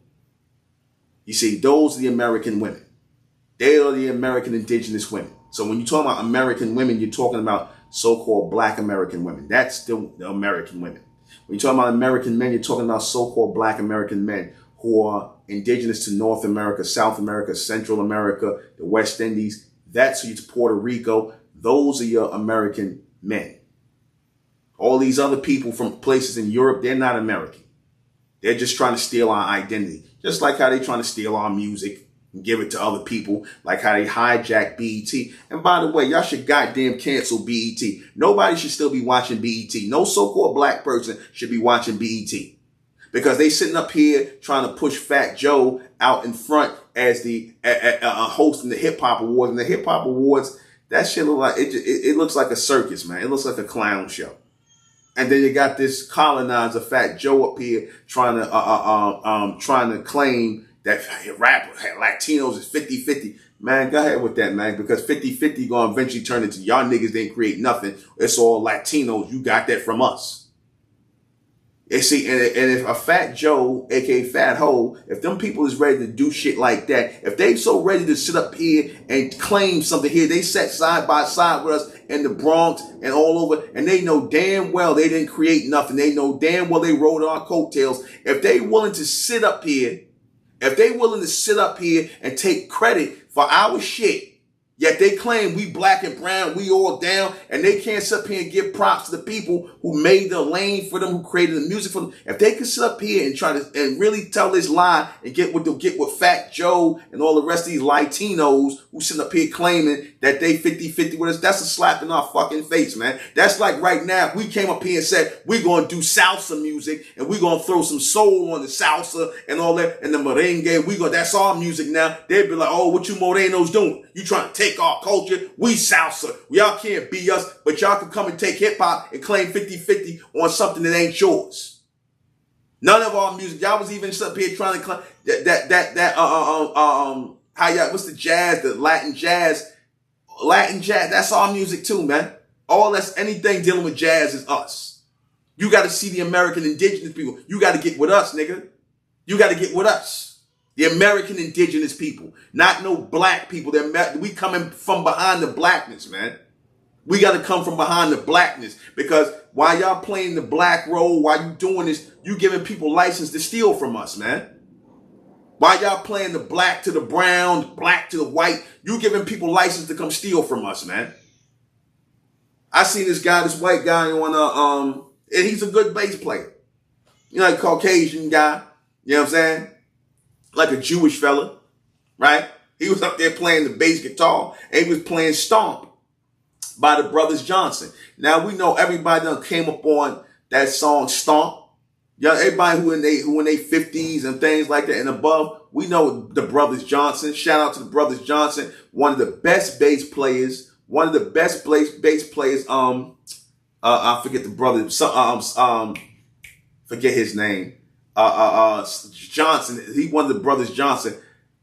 Speaker 4: you see, those are the American women. They are the American indigenous women. So when you talk about American women, you're talking about so-called black American women. That's still the American women. When you're talking about American men, you're talking about so-called black American men who are indigenous to North America, South America, Central America, the West Indies. That's who you to Puerto Rico. Those are your American men. All these other people from places in Europe, they're not American. They're just trying to steal our identity. Just like how they're trying to steal our music and give it to other people, like how they hijack BET. And by the way, y'all should goddamn cancel BET. Nobody should still be watching BET. No so-called black person should be watching BET. Because they sitting up here trying to push Fat Joe out in front as the host in the Hip Hop Awards. And the Hip Hop Awards, that shit look like it looks like a circus, man. It looks like a clown show. And then you got this colonizer Fat Joe up here trying to claim that rap Latinos is 50-50. Man, go ahead with that, man, because 50-50 gonna eventually turn into y'all niggas didn't create nothing. It's all Latinos. You got that from us. And see, and if a Fat Joe, aka Fat Ho, if them people is ready to do shit like that, if they so ready to sit up here and claim something here, they sat side by side with us in the Bronx and all over, and they know damn well they didn't create nothing. They know damn well they rode on our coattails. If they willing to sit up here, and take credit for our shit, yet they claim we black and brown, we all down, and they can't sit up here and give props to the people who made the lane for them, who created the music for them. If they could sit up here and try to and really tell this lie and get what Fat Joe and all the rest of these Latinos who sitting up here claiming that they 50-50 with us, that's a slap in our fucking face, man. That's like right now, if we came up here and said, we're going to do salsa music and we're going to throw some soul on the salsa and all that and the merengue, that's our music now. They'd be like, oh, what you Morenos doing? You trying to take our culture. We salsa. Y'all can't be us, but y'all can come and take hip hop and claim 50-50 on something that ain't yours. None of our music. Y'all was even up here trying to claim how y'all, what's the jazz, the Latin jazz, that's our music too, man. All that's anything dealing with jazz is us. You got to see the American indigenous people. You got to get with us, nigga. You got to get with us. The American indigenous people, not no black people. We coming from behind the blackness, man. We got to come from behind the blackness, because while y'all playing the black role, while you doing this, you giving people license to steal from us, man. While y'all playing the black to the brown, black to the white, you giving people license to come steal from us, man. I seen this white guy on and he's a good bass player. You know, like a Caucasian guy, you know what I'm saying? Like a Jewish fella, right? He was up there playing the bass guitar, and he was playing Stomp by the Brothers Johnson. Now we know everybody done came up on that song Stomp. Yeah, everybody who in their 50s and things like that and above, we know the Brothers Johnson. Shout out to the Brothers Johnson, one of the best bass players, bass players. I forget the brother. Forget his name. Johnson. He one of the Brothers Johnson.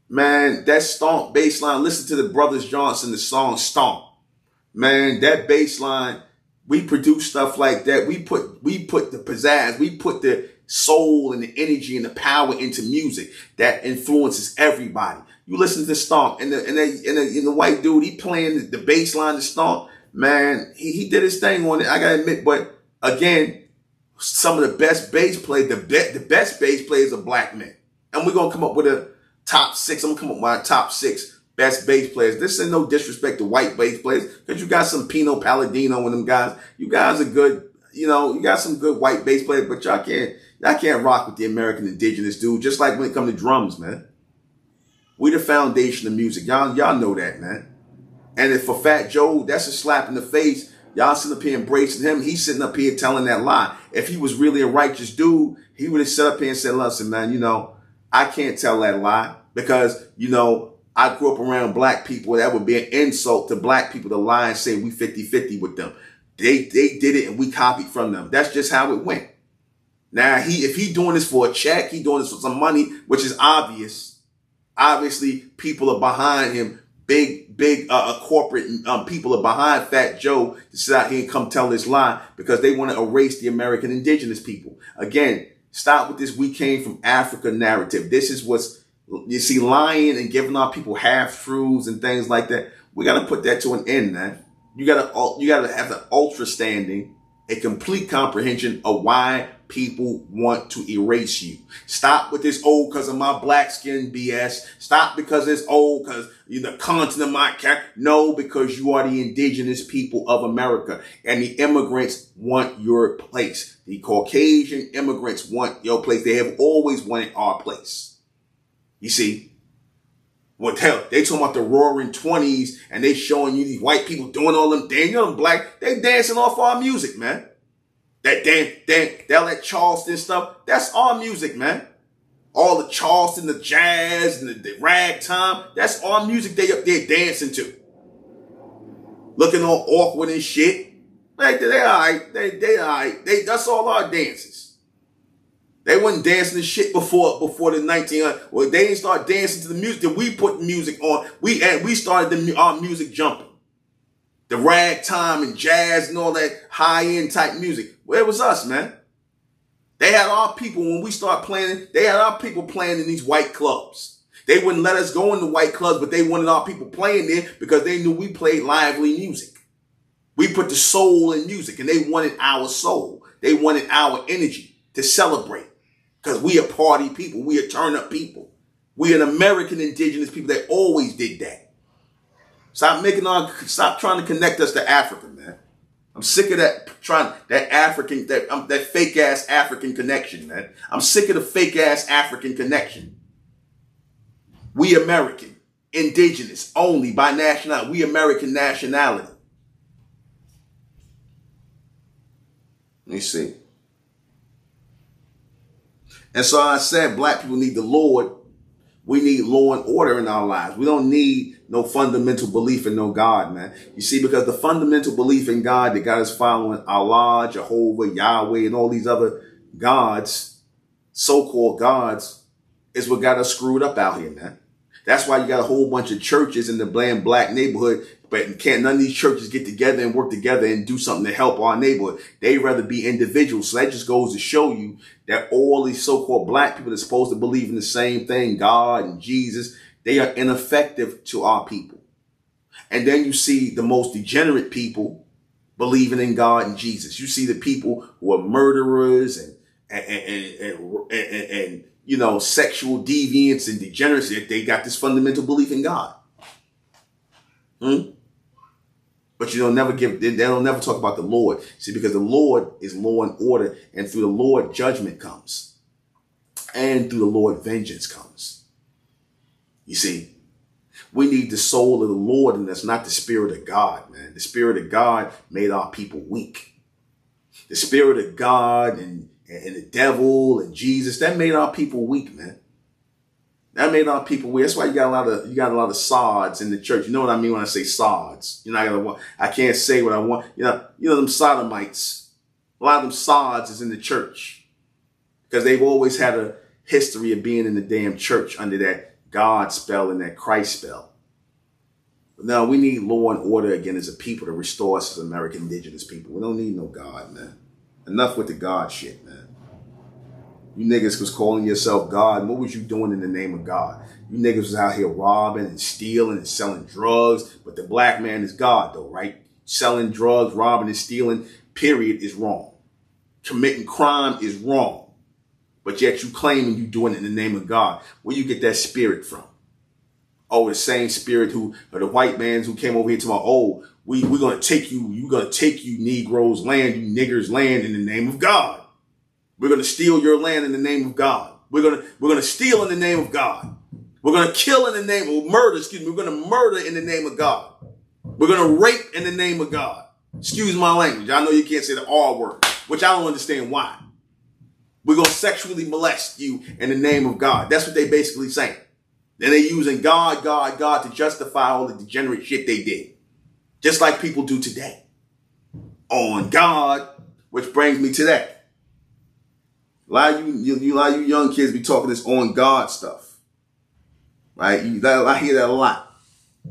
Speaker 4: Man, that Stomp bass line. Listen to the Brothers Johnson, the song Stomp. Man, that bass line. We produce stuff like that. We put the pizzazz, we put the soul and the energy and the power into music that influences everybody. You listen to Stomp and the white dude, he playing the bass line to Stomp. Man, he did his thing on it. I gotta admit, but again, some of the best bass players, the best bass players are black men. And we're gonna come up with a top 6. I'm gonna come up with my top 6 best bass players. This ain't no disrespect to white bass players, because you got some Pino Palladino and them guys. You guys are good, you know, you got some good white bass players, but y'all can't rock with the American indigenous dude, just like when it comes to drums, man. We the foundation of music. Y'all know that, man. And if for Fat Joe, that's a slap in the face. Y'all sitting up here embracing him. He's sitting up here telling that lie. If he was really a righteous dude, he would have sat up here and said, listen, man, you know, I can't tell that lie, because, you know, I grew up around black people. That would be an insult to black people to lie and say we 50-50 with them. They did it and we copied from them. That's just how it went. Now, if he doing this for a check, he doing this for some money, which is obvious. Obviously, people are behind him. Big corporate people are behind Fat Joe to sit out here and come tell this lie, because they want to erase the American indigenous people. Again, stop with this "we came from Africa" narrative. This is what's, you see, lying and giving our people half truths and things like that. We got to put that to an end, man. You got to have an understanding, a complete comprehension of why people want to erase you. Stop with this old because of my black skin BS. Stop because it's old because you're the continent of my cat. No, because you are the indigenous people of America, and the immigrants want your place. The Caucasian immigrants want your place. They have always wanted our place. You see, what hell? They talking about the roaring 20s, and they showing you these white people doing all them things. You know, them black, they dancing off our music, man. That that Charleston stuff, that's our music, man. All the Charleston, the jazz, and the ragtime, that's our music they up there dancing to. Looking all awkward and shit. Like, they all right. They all right. That's all our dances. They wasn't dancing this shit before the 1900s. Well, they didn't start dancing to the music that we put music on. We started our music jumping. The ragtime and jazz and all that high-end type music. Well, it was us, man. They had our people, when we start playing, they had our people playing in these white clubs. They wouldn't let us go into white clubs, but they wanted our people playing there because they knew we played lively music. We put the soul in music, and they wanted our soul. They wanted our energy to celebrate, because we are party people. We are turn-up people. We are an American indigenous people that always did that. Stop trying to connect us to Africa, man. I'm sick of that that fake ass African connection, man. I'm sick of the fake ass African connection. We American, indigenous only by nationality. We American nationality. Let me see. And so I said, black people need the Lord. We need law and order in our lives. We don't need no fundamental belief in no God, man. You see, because the fundamental belief in God that got us following Allah, Jehovah, Yahweh, and all these other gods, so-called gods, is what got us screwed up out here, man. That's why you got a whole bunch of churches in the black neighborhood, but can't none of these churches get together and work together and do something to help our neighborhood. They'd rather be individuals. So that just goes to show you that all these so-called black people that are supposed to believe in the same thing, God and Jesus, they are ineffective to our people. And then you see the most degenerate people believing in God and Jesus. You see the people who are murderers and you know, sexual deviants and degenerates. They got this fundamental belief in God. But they don't never talk about the Lord. See, because the Lord is law and order, and through the Lord, judgment comes. And through the Lord, vengeance comes. You see, we need the soul of the Lord, and that's not the Spirit of God, man. The Spirit of God made our people weak. The Spirit of God and the devil and Jesus, that made our people weak, man. That made our people weak. That's why you got a lot of sods in the church. You know what I mean when I say sods? I can't say what I want. You know them sodomites. A lot of them sods is in the church because they've always had a history of being in the damn church under that God spell and that Christ spell. But no, we need law and order again as a people to restore us as American indigenous people. We don't need no God, man. Enough with the God shit, man. You niggas was calling yourself God. And what was you doing in the name of God? You niggas was out here robbing and stealing and selling drugs. But the black man is God, though, right? Selling drugs, robbing and stealing, period, is wrong. Committing crime is wrong. But yet you claiming you doing it in the name of God. Where you get that spirit from? Oh, the same spirit or the white man who came over here to my, we're going to take you Negroes land, you niggers land in the name of God. We're going to steal your land in the name of God. We're going to steal in the name of God. We're going to kill in the name of murder. We're going to murder in the name of God. We're going to rape in the name of God. Excuse my language. I know you can't say the R word, which I don't understand why. We're going to sexually molest you in the name of God. That's what they basically saying. Then they're using God to justify all the degenerate shit they did. Just like people do today. On God, which brings me to that. A lot of you young kids be talking this on God stuff. Right? I hear that a lot.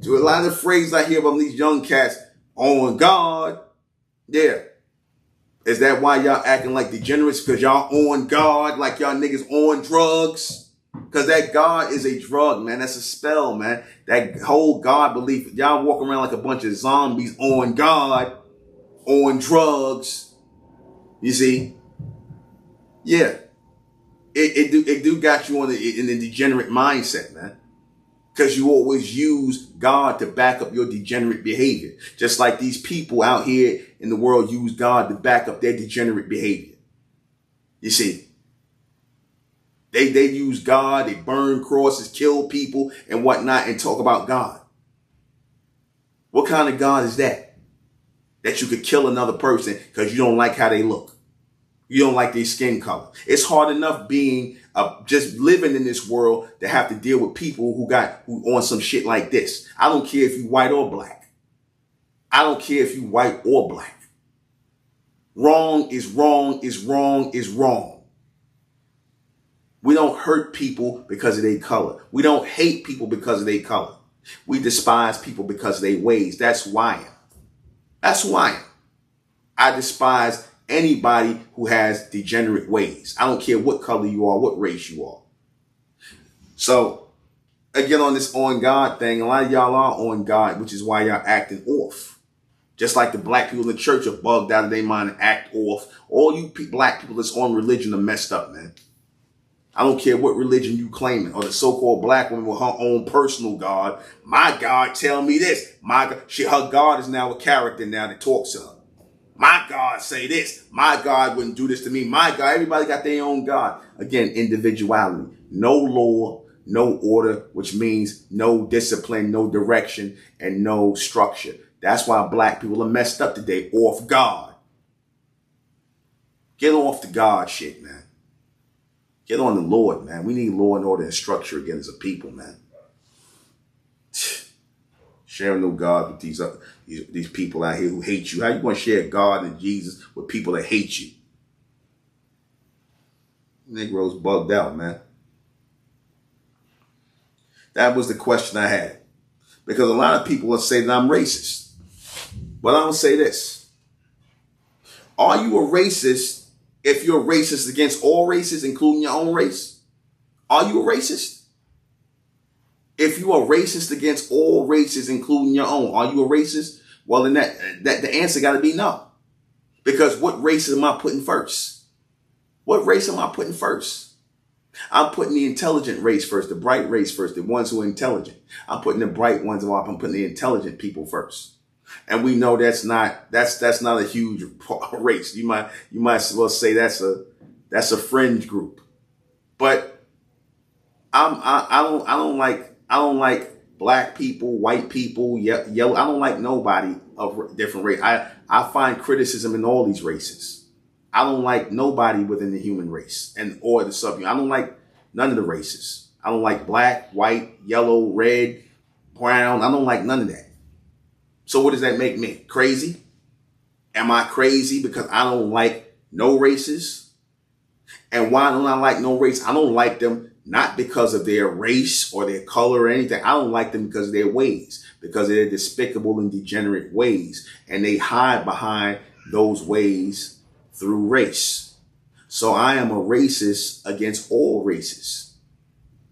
Speaker 4: So a lot of the phrases I hear from these young cats, on God. Yeah. Is that why y'all acting like degenerates? Because y'all on God, like y'all niggas on drugs? Because that God is a drug, man. That's a spell, man. That whole God belief. Y'all walk around like a bunch of zombies on God, on drugs. You see? Yeah. It do got you in the degenerate mindset, man. Because you always use God to back up your degenerate behavior. Just like these people out here in the world use God to back up their degenerate behavior. You see? They use God, they burn crosses, kill people and whatnot, and talk about God. What kind of God is that? That you could kill another person because you don't like how they look. You don't like their skin color. It's hard enough being just living in this world to have to deal with people who on some shit like this. I don't care if you white or black. I don't care if you white or black. Wrong is wrong is wrong is wrong. We don't hurt people because of their color. We don't hate people because of their color. We despise people because of their ways. That's who I am. That's who I am. I despise anybody who has degenerate ways. I don't care what color you are, what race you are. So, again, on this on God thing, a lot of y'all are on God, which is why y'all acting off. Just like the black people in the church are bugged out of their mind and act off. All you black people that's on religion are messed up, man. I don't care what religion you claiming, or the so-called black woman with her own personal God. My God tell me this. My God, her God is now a character now that talks to her. My God say this. My God wouldn't do this to me. My God, everybody got their own God. Again, individuality. No law, no order, which means no discipline, no direction, and no structure. That's why black people are messed up today, off God. Get off the God shit, man. Get on the Lord, man. We need law and order and structure again as a people, man. Sharing no God with these people out here who hate you. How you going to share God and Jesus with people that hate you? Negroes bugged out, man. That was the question I had. Because a lot of people will say that I'm racist. But I'm going to say this. Are you a racist if you're a racist against all races, including your own race? Are you a racist? If you are racist against all races, including your own, are you a racist? Well, then that the answer got to be no. Because what race am I putting first? What race am I putting first? I'm putting the intelligent race first, the bright race first, the ones who are intelligent. I'm putting the bright ones off. I'm putting the intelligent people first. And we know that's not a huge race. You might as well say that's a fringe group. But I don't like black people, white people, yellow. I don't like nobody of different race. I find criticism in all these races. I don't like nobody within the human race or the subhuman. I don't like none of the races. I don't like black, white, yellow, red, brown. I don't like none of that. So what does that make me? Crazy? Am I crazy because I don't like no races? And why don't I like no race? I don't like them not because of their race or their color or anything. I don't like them because of their ways, because of their despicable and degenerate ways. And they hide behind those ways through race. So I am a racist against all races,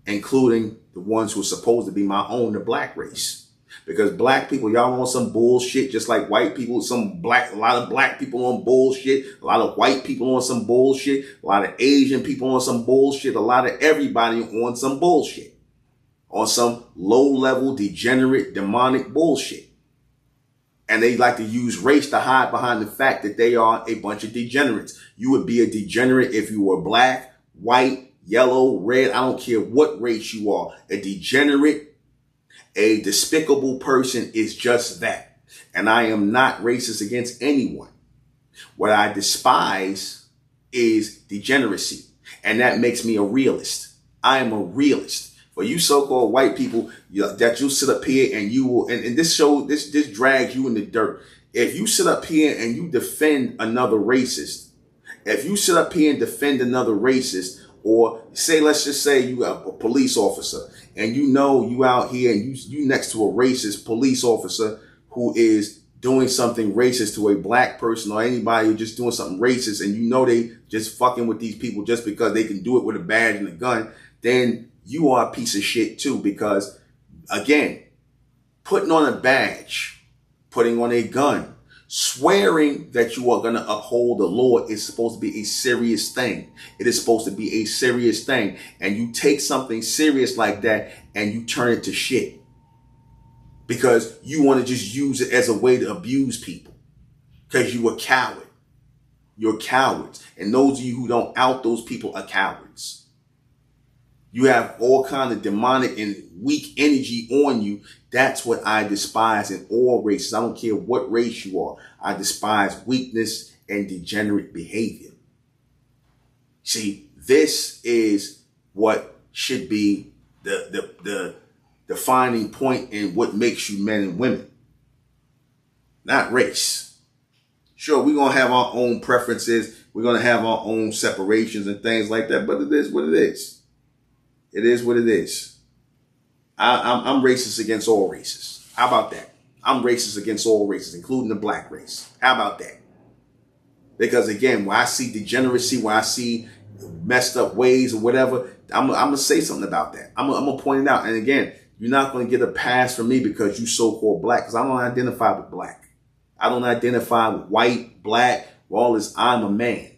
Speaker 4: including the ones who are supposed to be my own, the black race. Because black people, y'all want some bullshit, just like white people, a lot of black people on bullshit, a lot of white people on some bullshit, a lot of Asian people on some bullshit, a lot of everybody on some bullshit, on some low-level, degenerate, demonic bullshit. And they like to use race to hide behind the fact that they are a bunch of degenerates. You would be a degenerate if you were black, white, yellow, red. I don't care what race you are. A degenerate, a despicable person is just that. And I am not racist against anyone. What I despise is degeneracy. And that makes me a realist. I am a realist. For you so-called white people that you sit up here and you will, and this drags you in the dirt. If you sit up here and you defend another racist, or say, let's just say you are a police officer and you know you out here and you next to a racist police officer who is doing something racist to a black person or anybody who's just doing something racist, and you know they just fucking with these people just because they can do it with a badge and a gun, then you are a piece of shit too. Because again, putting on a badge, putting on a gun, swearing that you are going to uphold the law is supposed to be a serious thing. It is supposed to be a serious thing. And you take something serious like that and you turn it to shit because you want to just use it as a way to abuse people because you a coward. You're cowards. And those of you who don't out those people are cowards. You have all kinds of demonic and weak energy on you. That's what I despise in all races. I don't care what race you are. I despise weakness and degenerate behavior. See, this is what should be the defining point in what makes you men and women, not race. Sure, we're going to have our own preferences. We're going to have our own separations and things like that, but it is what it is. It is what it is. I'm racist against all races. How about that? I'm racist against all races, including the black race. How about that? Because again, when I see degeneracy, when I see messed up ways or whatever, I'm going to say something about that. I'm going to point it out. And again, you're not going to get a pass from me because you so-called black, because I don't identify with black. I don't identify with white, black. All this, I'm a man.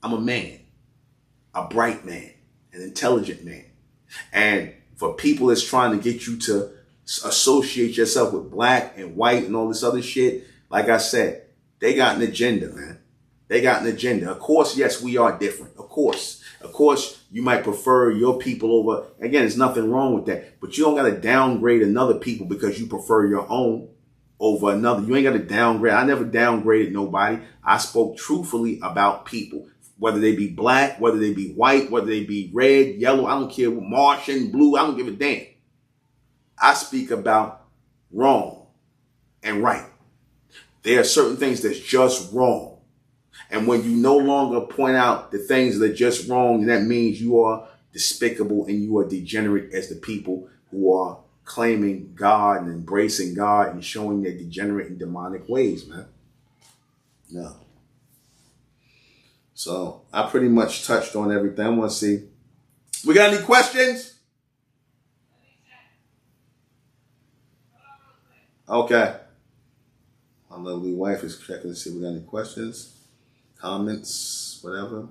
Speaker 4: I'm a man. A bright man. An intelligent man. And for people that's trying to get you to associate yourself with black and white and all this other shit, like I said, they got an agenda, man. They got an agenda. Of course, yes, we are different. Of course, you might prefer your people over. Again, there's nothing wrong with that. But you don't got to downgrade another people because you prefer your own over another. You ain't got to downgrade. I never downgraded nobody. I spoke truthfully about people whether they be black, whether they be white, whether they be red, yellow, I don't care, Martian, blue, I don't give a damn. I speak about wrong and right. There are certain things that's just wrong. And when you no longer point out the things that are just wrong, that means you are despicable and you are degenerate as the people who are claiming God and embracing God and showing their degenerate and demonic ways, man. No. So I pretty much touched on everything. I want to see. We got any questions? Okay. My lovely wife is checking to see if we got any questions, comments, whatever.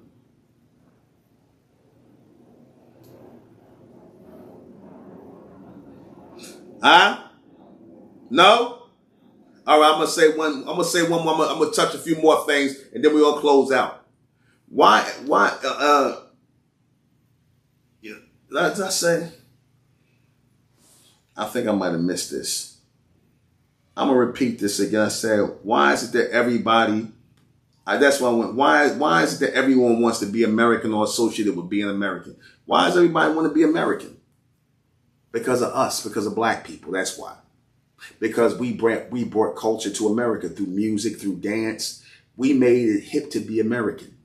Speaker 4: Huh? No? All right, I'm gonna say one more. I'm gonna touch a few more things, and then we all close out. Why? Yeah. Did I say? I think I might have missed this. I'm gonna repeat this again. I said, why is it that everybody? That's why I went. Why is it that everyone wants to be American or associated with being American? Why does everybody want to be American? Because of us, because of black people. That's why. Because we brought culture to America through music, through dance. We made it hip to be American.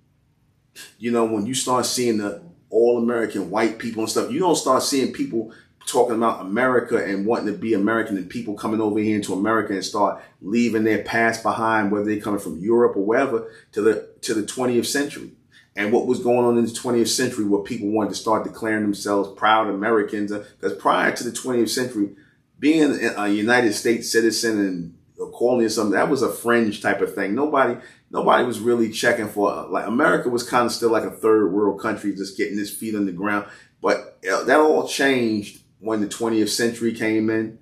Speaker 4: You know, when you start seeing the all-American white people and stuff, you don't start seeing people talking about America and wanting to be American, and people coming over here into America and start leaving their past behind, whether they're coming from Europe or wherever, to the 20th century. And what was going on in the 20th century, where people wanted to start declaring themselves proud Americans. Because prior to the 20th century, being a United States citizen and calling it something, that was a fringe type of thing. Nobody was really checking for, like, America was kind of still like a third world country, just getting its feet on the ground. But that all changed when the 20th century came in.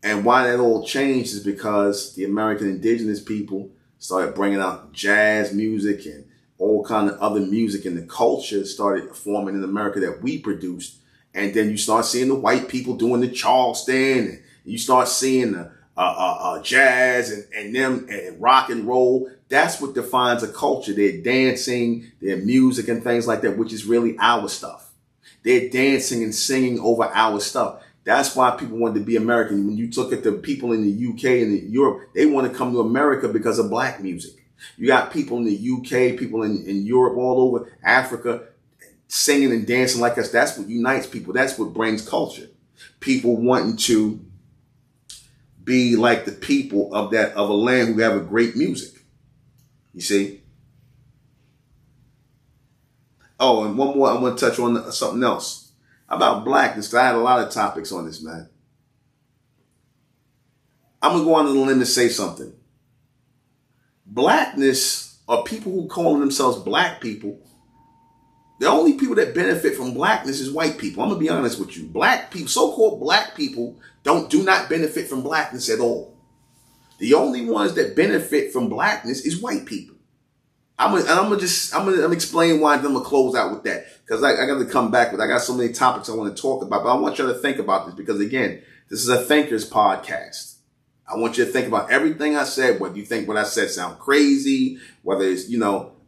Speaker 4: And why that all changed is because the American indigenous people started bringing out jazz music and all kind of other music, and the culture started forming in America that we produced. And then you start seeing the white people doing the Charleston, and you start seeing the jazz and them and rock and roll. That's what defines a culture. Their dancing, their music and things like that, which is really our stuff. They're dancing and singing over our stuff. That's why people wanted to be American. When you look at the people in the UK and Europe, they want to come to America because of black music. You got people in the UK, people in Europe, all over Africa, singing and dancing like us. That's what unites people. That's what brings culture. People wanting to be like the people of a land who have a great music. You see? Oh, and one more, I want to touch on something else about blackness. I had a lot of topics on this, man. I'm going to go on the limb and say something. Blackness, or people who call themselves black people, the only people that benefit from blackness is white people. I'm going to be honest with you. Black people, so-called black people, do not benefit from blackness at all. The only ones that benefit from blackness is white people. I'm gonna explain why. Then I'm gonna close out with that, because I got to come back with. I got so many topics I want to talk about, but I want you to think about this, because again, this is a thinker's podcast. I want you to think about everything I said. Whether you think what I said sound crazy, whether it's,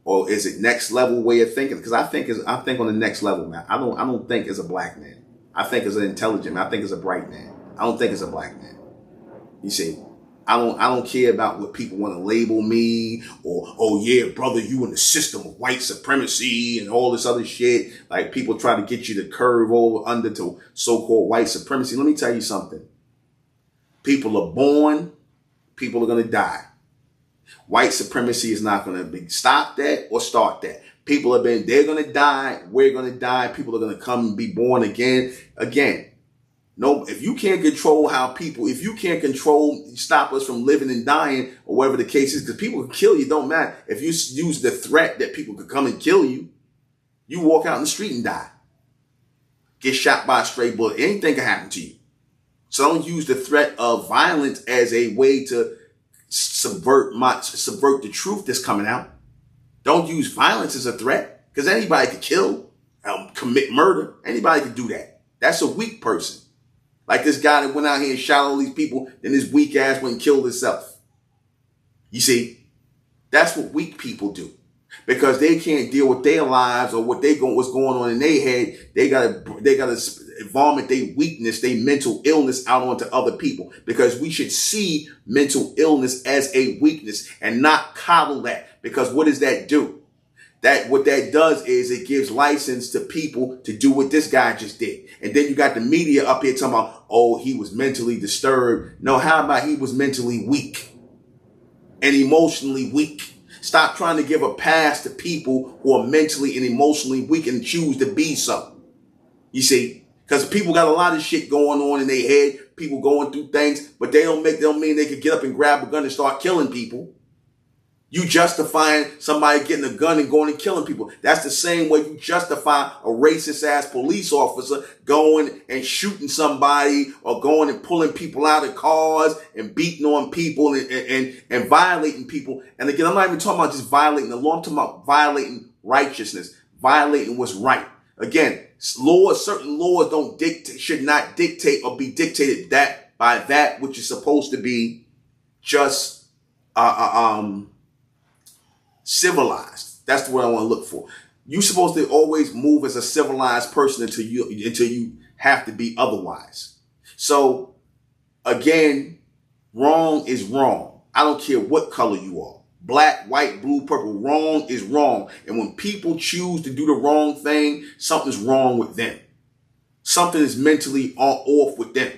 Speaker 4: or is it next level way of thinking? Because I think on the next level, man. I don't think as a black man. I think as an intelligent man. I think as a bright man. I don't think as a black man. You see, I don't care about what people want to label me, or, oh yeah, brother, you in the system of white supremacy and all this other shit. Like, people try to get you to curve over under to so-called white supremacy. Let me tell you something. People are born, people are going to die. White supremacy is not going to be stop that or start that. They're going to die. We're going to die. People are going to come and be born again. No, if you can't control if you can't stop us from living and dying, or whatever the case is, because people can kill you, don't matter. If you use the threat that people could come and kill you, you walk out in the street and die. Get shot by a stray bullet. Anything can happen to you. So don't use the threat of violence as a way to subvert the truth that's coming out. Don't use violence as a threat, because anybody could kill, commit murder. Anybody could do that. That's a weak person. Like this guy that went out here and shot all these people, then his weak ass went and killed himself. You see, that's what weak people do. because they can't deal with their lives or what's going on in their head. They gotta vomit their weakness, their mental illness out onto other people, because we should see mental illness as a weakness and not coddle that. Because what does that do? What that does is it gives license to people to do what this guy just did. And then you got the media up here talking about, oh, he was mentally disturbed. No, how about he was mentally weak and emotionally weak? Stop trying to give a pass to people who are mentally and emotionally weak and choose to be so. You see, because people got a lot of shit going on in their head, people going through things, but they don't mean they could get up and grab a gun and start killing people. You justifying somebody getting a gun and going and killing people. That's the same way you justify a racist ass police officer going and shooting somebody or going and pulling people out of cars and beating on people and violating people. And again, I'm not even talking about just violating the law. I'm talking about violating righteousness, violating what's right. Again, certain laws should not dictate or be dictated by that which is supposed to be just civilized. That's what I want to look for. You're supposed to always move as a civilized person until you have to be otherwise. So again, wrong is wrong. I don't care what color you are. Black, white, blue, purple. Wrong is wrong. And when people choose to do the wrong thing, something's wrong with them. Something is mentally off with them.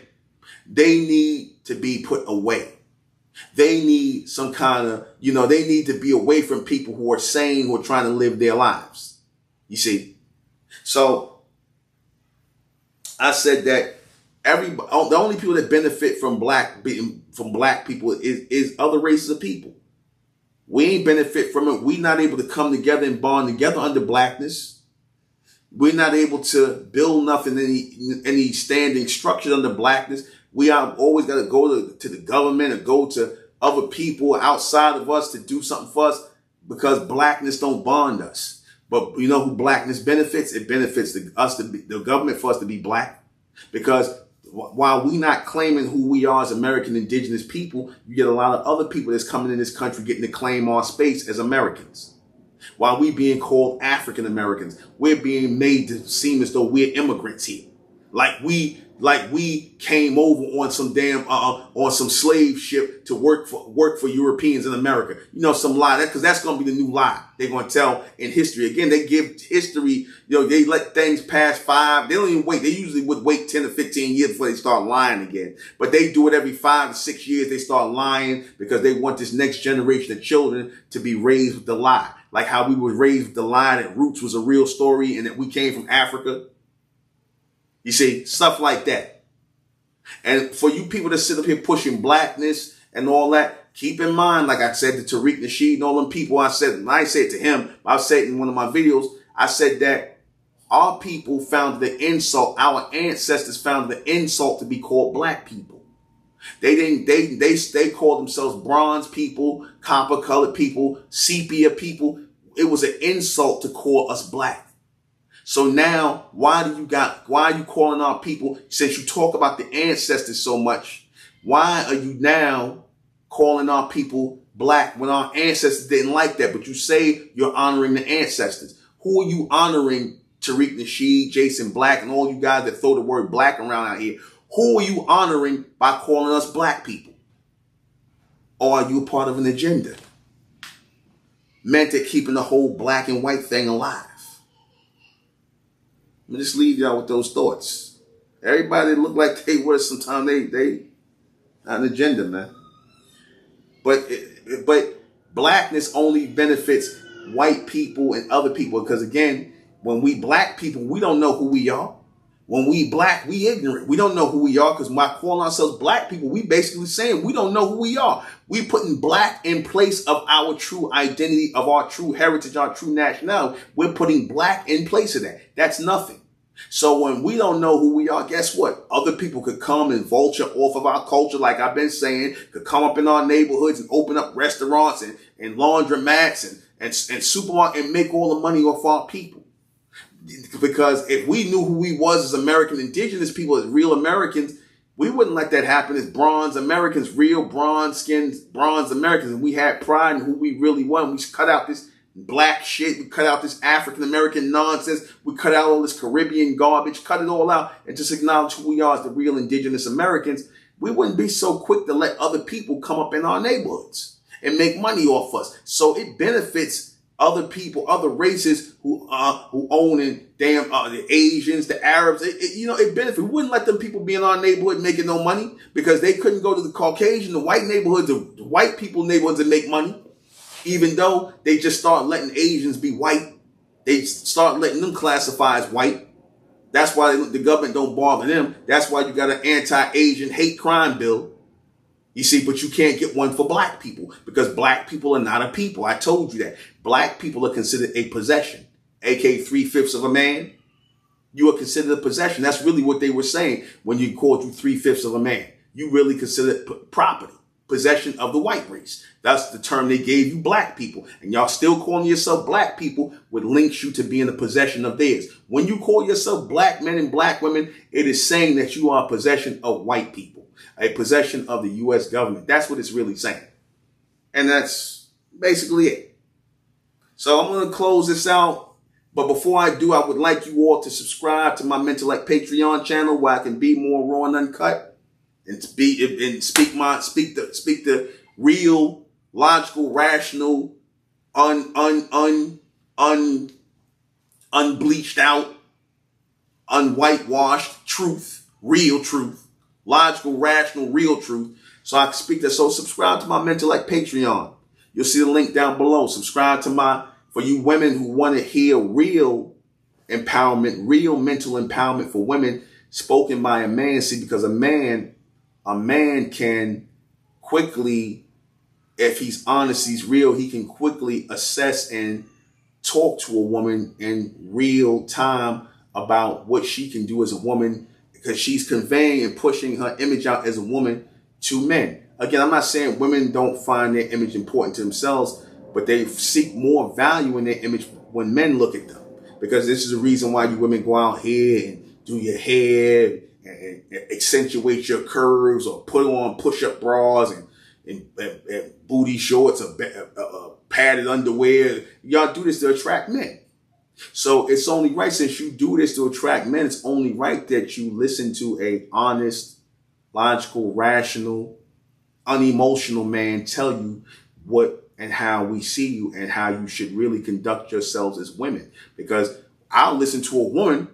Speaker 4: They need to be put away. They need some kind of, they need to be away from people who are sane, who are trying to live their lives. You see? So I said that the only people that benefit from black people is other races of people. We ain't benefit from it. We're not able to come together and bond together under blackness. We're not able to build nothing, any standing structure under blackness. We are always got to go to the government or go to other people outside of us to do something for us, because blackness don't bond us. But you know who blackness benefits? It benefits the government for us to be black. Because while we not claiming who we are as American indigenous people, you get a lot of other people that's coming in this country getting to claim our space as Americans. While we being called African Americans, we're being made to seem as though we're immigrants here. Like we came over on some on some slave ship to work for Europeans in America. Some lie, because that's going to be the new lie they're going to tell in history. Again, they give history, they let things pass 5. They don't even wait. They usually would wait 10 to 15 years before they start lying again. But they do it every 5 to 6 years. They start lying because they want this next generation of children to be raised with the lie. Like how we were raised with the lie that Roots was a real story and that we came from Africa. You see, stuff like that. And for you people that sit up here pushing blackness and all that, keep in mind, like I said to Tariq Nasheed and all them people, I said to him, I said in one of my videos, I said that our people found the insult, our ancestors found the insult to be called black people. They called themselves bronze people, copper colored people, sepia people. It was an insult to call us black. So now, why are you calling our people, since you talk about the ancestors so much, why are you now calling our people black when our ancestors didn't like that? But you say you're honoring the ancestors. Who are you honoring? Tariq Nasheed, Jason Black, and all you guys that throw the word black around out here. Who are you honoring by calling us black people? Or are you a part of an agenda meant at keeping the whole black and white thing alive? I'm just leave y'all with those thoughts. Everybody look like they were sometimes they an agenda, man. But blackness only benefits white people and other people, because again, when we black people, we don't know who we are. When we black, we ignorant. We don't know who we are, because by calling ourselves black people, we basically saying we don't know who we are. We putting black in place of our true identity, of our true heritage, our true nationality. We're putting black in place of that. That's nothing. So when we don't know who we are, guess what? Other people could come and vulture off of our culture, like I've been saying, could come up in our neighborhoods and open up restaurants and laundromats and supermarkets and make all the money off our people. Because if we knew who we was as American indigenous people, as real Americans, we wouldn't let that happen as bronze Americans, real bronze skinned bronze Americans. And we had pride in who we really were. We cut out black shit. We cut out this African American nonsense. We cut out all this Caribbean garbage. Cut it all out and just acknowledge who we are as the real indigenous Americans. We wouldn't be so quick to let other people come up in our neighborhoods and make money off us. So it benefits other people, other races who own it. The Asians, the Arabs. It benefits. We wouldn't let them people be in our neighborhood making no money because they couldn't go to the Caucasian, the white neighborhoods, the white people neighborhoods and make money. Even though they just start letting Asians be white, they start letting them classify as white. That's why the government don't bother them. That's why you got an anti-Asian hate crime bill. You see, but you can't get one for black people because black people are not a people. I told you that. Black people are considered a possession, aka 3/5 of a man. You are considered a possession. That's really what they were saying when you called you 3/5 of a man. You really considered property, possession of the white race. That's the term they gave you, black people. And y'all still calling yourself black people, which links you to being a possession of theirs. When you call yourself black men and black women, it is saying that you are a possession of white people, a possession of the U.S. government. That's what it's really saying. And that's basically it. So I'm going to close this out. But before I do, I would like you all to subscribe to my MENTELLECT Patreon channel where I can be more raw and uncut and speak the real, logical, rational, unbleached out, unwhitewashed truth, real truth, logical, rational, real truth. So I can speak that. So subscribe to my MENTELLECT Patreon. You'll see the link down below. Subscribe to for you women who want to hear real empowerment, real mental empowerment for women spoken by a man. See, because a man can quickly, if he's honest, he's real, he can quickly assess and talk to a woman in real time about what she can do as a woman because she's conveying and pushing her image out as a woman to men. Again, I'm not saying women don't find their image important to themselves, but they seek more value in their image when men look at them. Because this is the reason why you women go out here and do your hair and accentuate your curves or put on push-up bras and booty shorts or padded underwear. Y'all do this to attract men. So it's only right, since you do this to attract men, it's only right that you listen to a honest, logical, rational, unemotional man tell you what and how we see you and how you should really conduct yourselves as women. Because I'll listen to a woman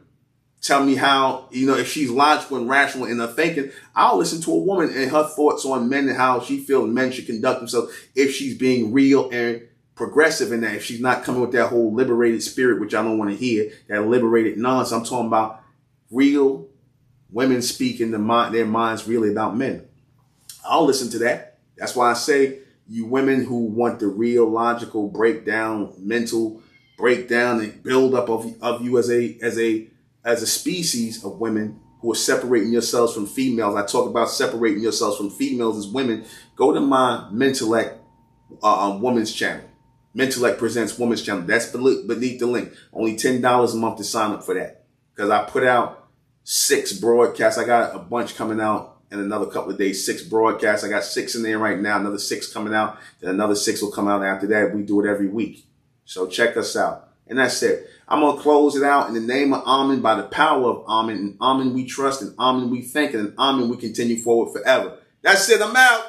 Speaker 4: tell me how, if she's logical and rational in her thinking, I'll listen to a woman and her thoughts on men and how she feels men should conduct themselves if she's being real and progressive in that. If she's not coming with that whole liberated spirit, which I don't want to hear, that liberated nonsense. I'm talking about real women speaking their minds really about men. I'll listen to that. That's why I say, you women who want the real logical breakdown, mental breakdown and build up of you as a species of women who are separating yourselves from females. I talk about separating yourselves from females as women. Go to my MENTELLECT women's channel. MENTELLECT Presents Women's Channel. That's beneath the link. Only $10 a month to sign up for that. Because I put out 6 broadcasts. I got a bunch coming out in another couple of days, 6 broadcasts. I got 6 in there right now, another 6 coming out, then another 6 will come out after that. We do it every week. So check us out. And that's it. I'm going to close it out in the name of Amen, by the power of Amen. And Amen we trust, and Amen we thank, and Amen we continue forward forever. That's it. I'm out.